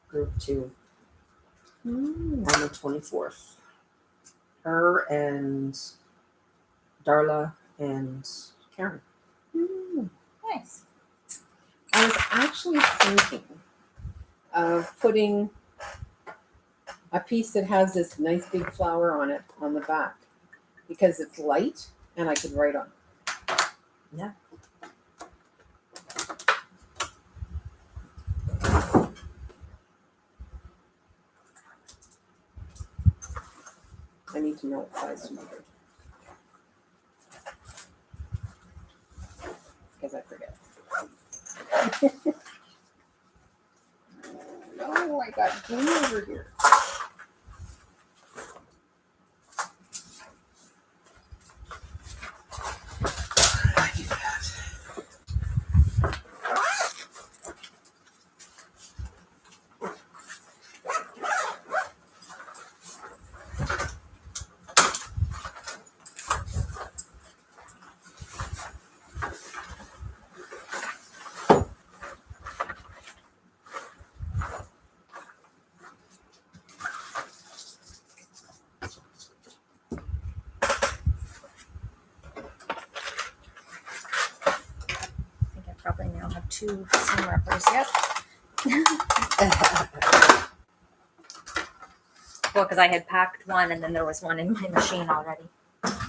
group to on the 24th. Her and Darla and Karen. Nice. I was actually thinking of putting a piece that has this nice big flower on it on the back because it's light and I could write on it. Yeah. I need to know what size to make it. Because I forget. Oh, I got glue over here. I think I probably now have 2 seam wrappers. Yep. Well, because I had packed one and then there was one in my machine already.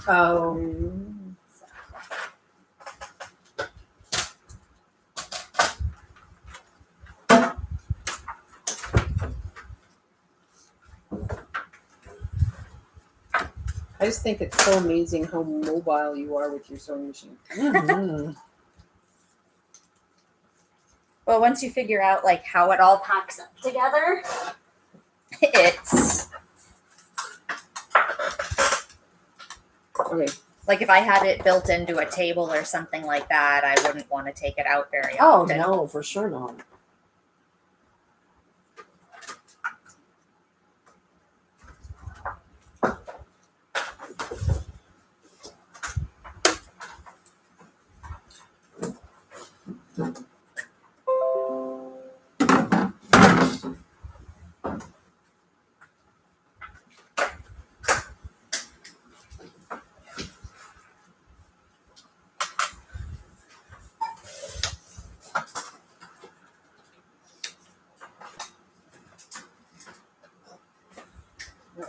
Oh, I just think it's so amazing how mobile you are with your sewing machine. mhm. Well, once you figure out like how it all packs up together, it's Okay, like if I had it built into a table or something like that, I wouldn't want to take it out very Oh often. no, for sure not.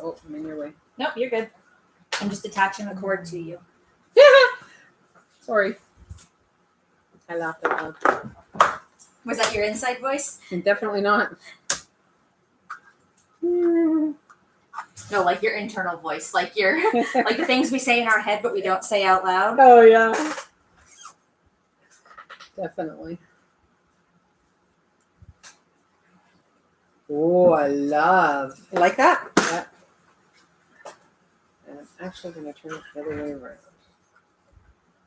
oh, I'm in your way. Nope, you're good. I'm just attaching the cord to you. Sorry. I laughed out loud. Was that your inside voice? And definitely not. No, like your internal voice, like your like the things we say in our head but we don't say out loud. Oh yeah. Definitely. Oh, I love. You like that? Yeah. And I'm actually going to turn it the other way around.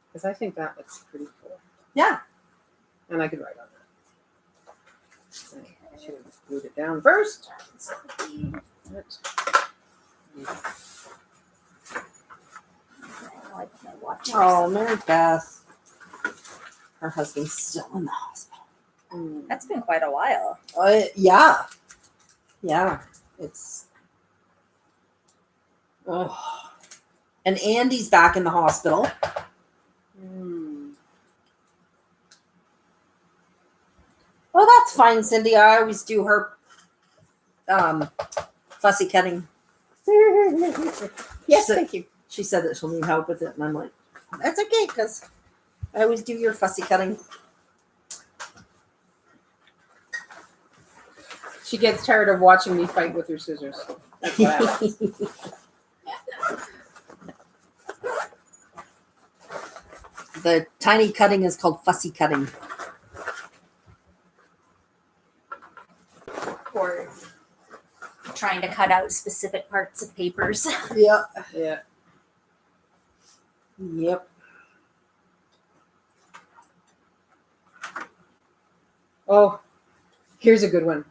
Because I think that looks pretty cool. Yeah. And I could write on that. I should have glued it down first. Oh, Mary Beth. Her husband's still in the hospital. That's been quite a while. Yeah. Yeah. It's. Oh. And Andy's back in the hospital. Well, that's fine, Cindy. I always do her fussy cutting. Yes, So- thank you. She said that she'll need help with it, and I'm like, that's okay, because I always do your fussy cutting. She gets tired of watching me fight with her scissors. That's what happens. The tiny cutting is called fussy cutting. Or trying to cut out specific parts of papers. Yep. Yeah. Yep. Oh, here's a good one.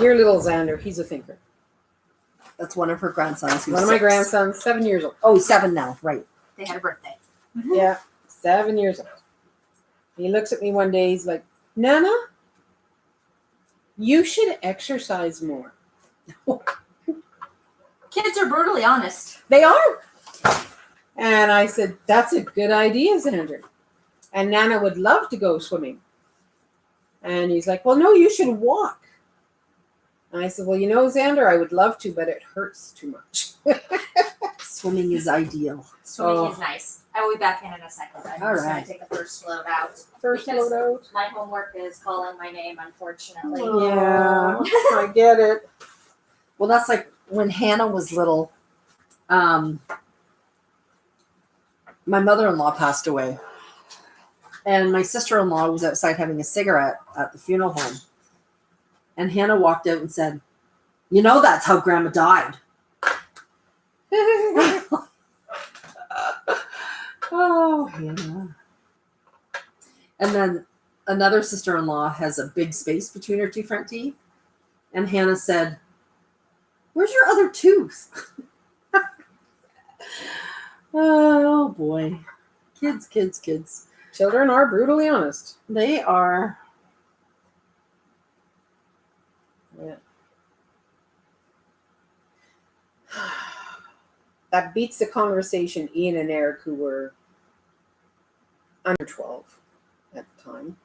Dear little Xander, he's a thinker. That's one of her grandsons. Who's One of my 6. grandsons, 7 years old. Oh, he's 7 now. Right. They had a birthday. Yeah, 7 years old. He looks at me one day, he's like, Nana, you should exercise more. Kids are brutally honest. They are. And I said, that's a good idea, Xander. And Nana would love to go swimming. And he's like, well, no, you should walk. And I said, well, Xander, I would love to, but it hurts too much. Swimming is ideal. Swimming Oh. is nice. I will be back in a second. I'm All just right. going to take the first load out. First Because- load out. My homework is calling my name, unfortunately. Yeah, I get it. Well, that's like when Hannah was little. My mother-in-law passed away, and my sister-in-law was outside having a cigarette at the funeral home. And Hannah walked out and said, that's how Grandma died. Oh, Hannah. And then another sister-in-law has a big space between her two front teeth. And Hannah said, where's your other tooth? Oh, boy. Kids. Children are brutally honest. They are. Yeah. That beats the conversation Ian and Eric, who were under 12 at the time,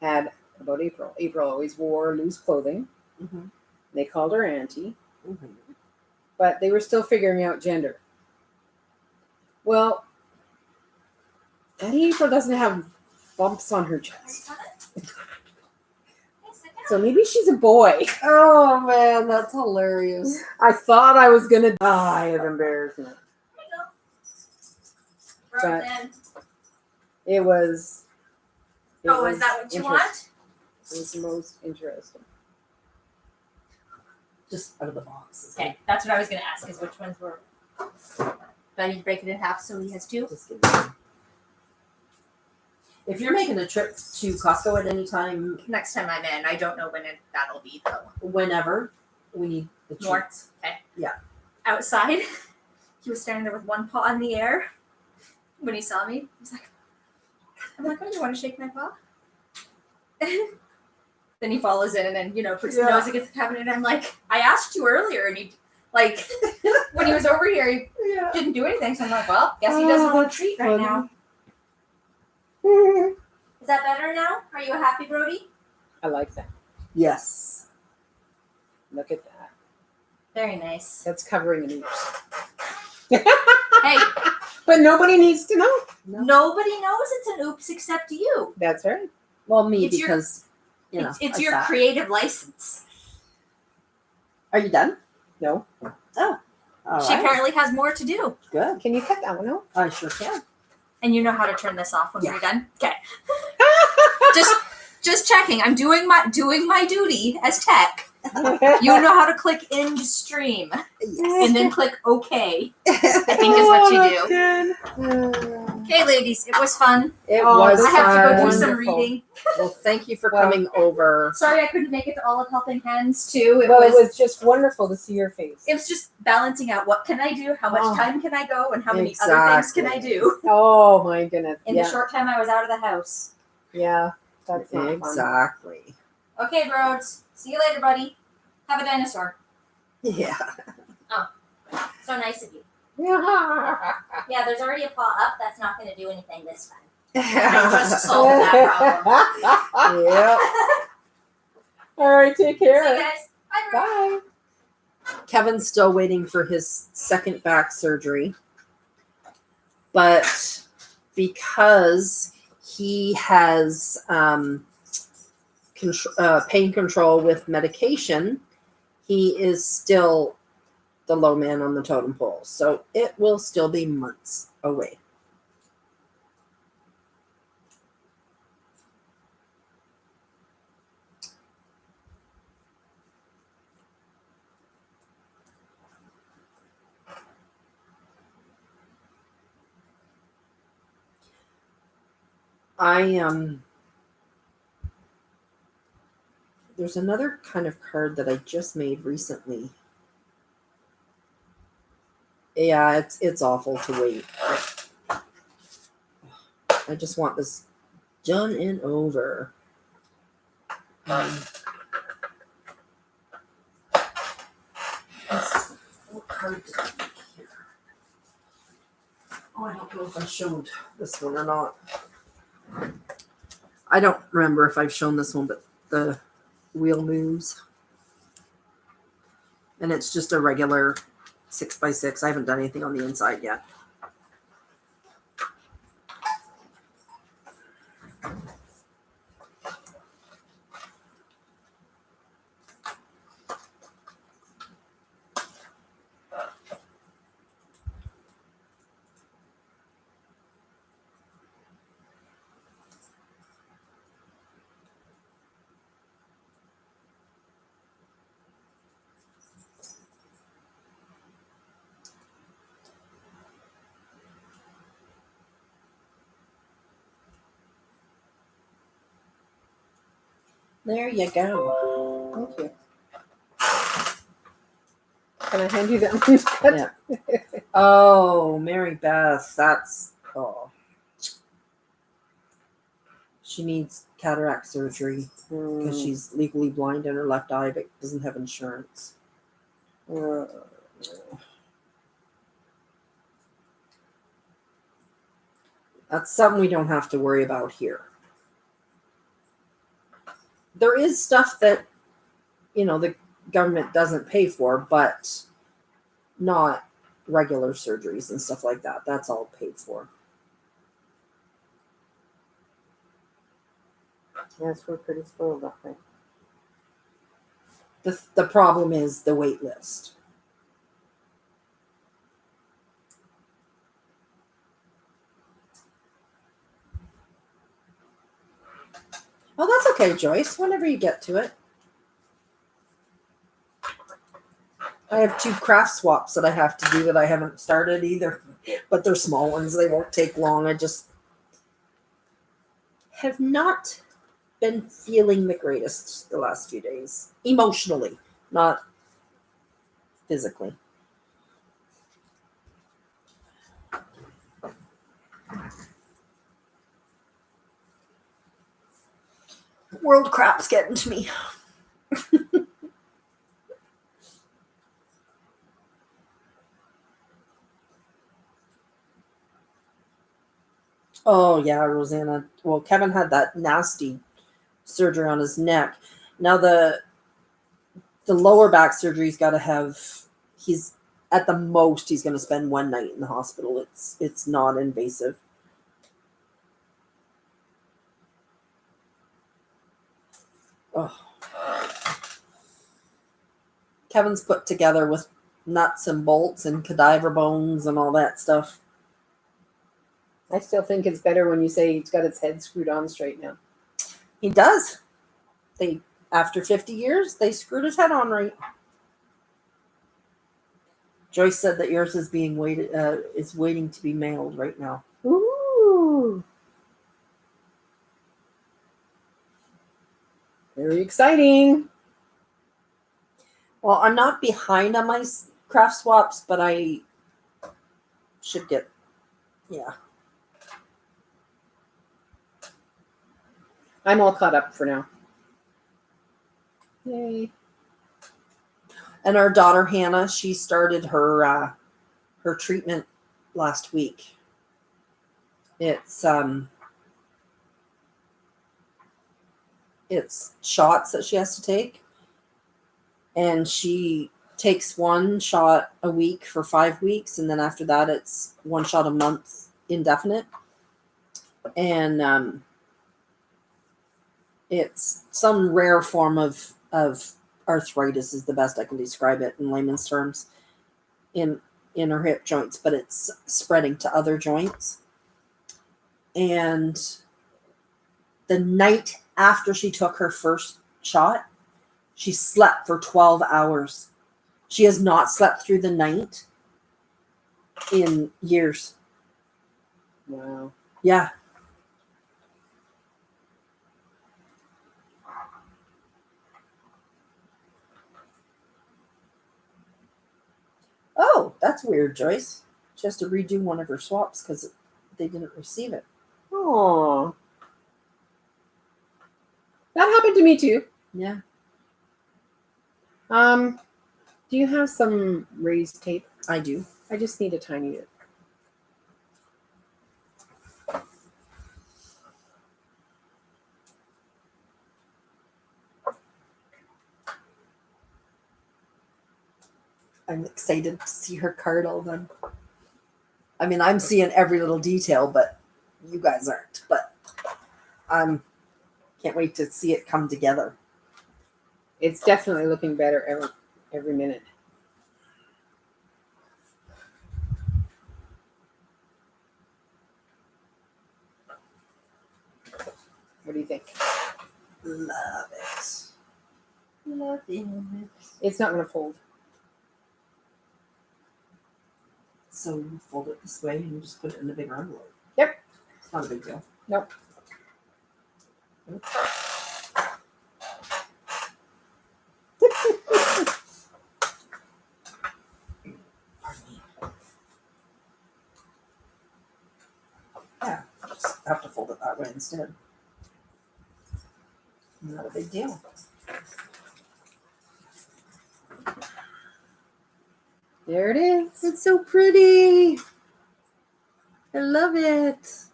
had about April. April always wore loose clothing. Mhm. They called her auntie, Mhm. but they were still figuring out gender. Well, Auntie April doesn't have bumps on her chest. So maybe she's a boy. Oh, man, that's hilarious. I thought I was going to die of embarrassment. But it was. Oh, is that what you want? It was the most interesting. Just out of the box. Okay, that's what I was going to ask, is which ones were... Do I need to break it in half so he has two? Just kidding. If you're making a trip to Costco at any time, Next time I'm in, I don't know when that'll be, though. whenever, we need the More? treats. Outside, he was standing there with one paw in the air. When he saw me, he was like, I'm like, oh, you want to shake my paw? Then he follows in and then, puts the Yeah. nose against the cabinet. And I'm like, I asked you earlier. And he, like, when he was over here, he Yeah. didn't do anything. So I'm like, well, guess he doesn't want a treat right now. Is that better now? Are you happy, Brody? I like that. Yes. Look at that. Very nice. That's covering an oops. Hey, But nobody needs to know. nobody knows it's an oops except you. That's right. Well, me, It's your- because, It's I your sat. creative license. Are you done? No. All She right. apparently has more to do. Good. Can you cut that one out? I sure can. And you know how to turn this off when Yeah. we're done? Okay. Just checking. I'm doing my duty as tech. You know how to click end stream and then click OK. I think is what you do. Okay, ladies, it was fun. It Oh, was I have to go do fun. some Wonderful. reading. Well, thank you for Well- coming over. Sorry I couldn't make it to all of Helping Hands too. Well, it was just wonderful to see your face. It was just balancing out what can I do, how much Oh. time can I go, and how many other things can I Exactly. do Oh my goodness. in the short time I was out of the house. Yeah. That's not fun. Exactly. Okay, Broads. See you later, buddy. Have a dinosaur. Yeah. So nice of you. Yeah. Yeah, there's already a paw up. That's not going to do anything this time. I yeah. just solved that problem. All right, take See you care. guys. Bye, Broads. Bye. Kevin's still waiting for his second back surgery. But because he has pain control with medication, he is still the low man on the totem pole. So it will still be months away. There's another kind of card that I just made recently. Yeah, it's awful to wait. I just want this done and over. What card did I make here? Oh, I don't know if I showed this one or not. I don't remember if I've shown this one, but the wheel moves. And it's just a regular 6x6. I haven't done anything on the inside yet. There you go. Thank you. Can I hand you that one? Cut? Yeah. Oh, Mary Beth, that's she needs cataract surgery because she's legally blind in her left eye but doesn't have insurance. That's something we don't have to worry about here. There is stuff that, the government doesn't pay for, but not regular surgeries and stuff like that. That's all paid for. Yes, we're pretty spoiled that way. The problem is the wait list. Oh, that's okay, Joyce. Whenever you get to it. I have 2 craft swaps that I have to do that I haven't started either. But they're small ones. They won't take long. I just have not been feeling the greatest the last few days. Emotionally, not physically. World crap's getting to me. Oh yeah, Rosanna. Well, Kevin had that nasty surgery on his neck. Now the lower back surgery he's got to have. He's at the most he's going to spend 1 night in the hospital. It's not invasive. Oh. Kevin's put together with nuts and bolts and cadaver bones and all that stuff. I still think it's better when you say it's got its head screwed on straight now. He does. After 50 years, they screwed his head on right. Joyce said that yours is is waiting to be mailed right now. Ooh. Very exciting. Well, I'm not behind on my craft swaps, but I should get, yeah. I'm all caught up for now. Yay. And our daughter Hannah, she started her treatment last week. It's shots that she has to take, and she takes 1 shot a week for 5 weeks, and then after that it's 1 shot a month, indefinite. And it's some rare form of arthritis is the best I can describe it in layman's terms in her hip joints, but it's spreading to other joints. And the night after she took her first shot, she slept for 12 hours. She has not slept through the night in years. Wow. Yeah. Oh, that's weird, Joyce. She has to redo one of her swaps because they didn't receive it. Oh. That happened to me too. Yeah. Do you have some raised tape? I do. I just need a tiny bit. I'm excited to see her card all done. I mean, I'm seeing every little detail, but you guys aren't. But can't wait to see it come together. It's definitely looking better every minute. What do you think? Love it. Love it. It's not going to fold. So you fold it this way and you just put it in a bigger envelope. Yep. It's not a big deal. Nope. Pardon me. Yeah, just have to fold it that way instead. Not a big deal. There it is. It's so pretty. I love it.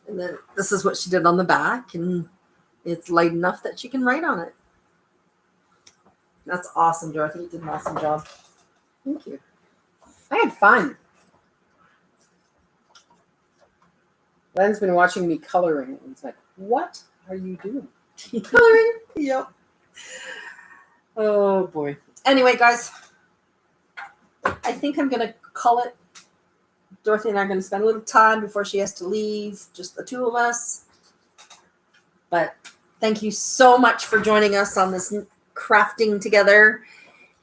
And then this is what she did on the back, and it's light enough that she can write on it. That's awesome, Dorothy. You did an awesome job. Thank you. I had fun. Len's been watching me coloring, and he's like, "What are you doing?" Coloring. Yep. Oh boy. Anyway, guys, I think I'm gonna call it. Dorothy and I are gonna spend a little time before she has to leave, just the two of us. But thank you so much for joining us on this crafting together.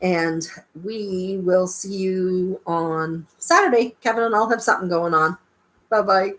And we will see you on Saturday. Kevin and I'll have something going on. Bye-bye.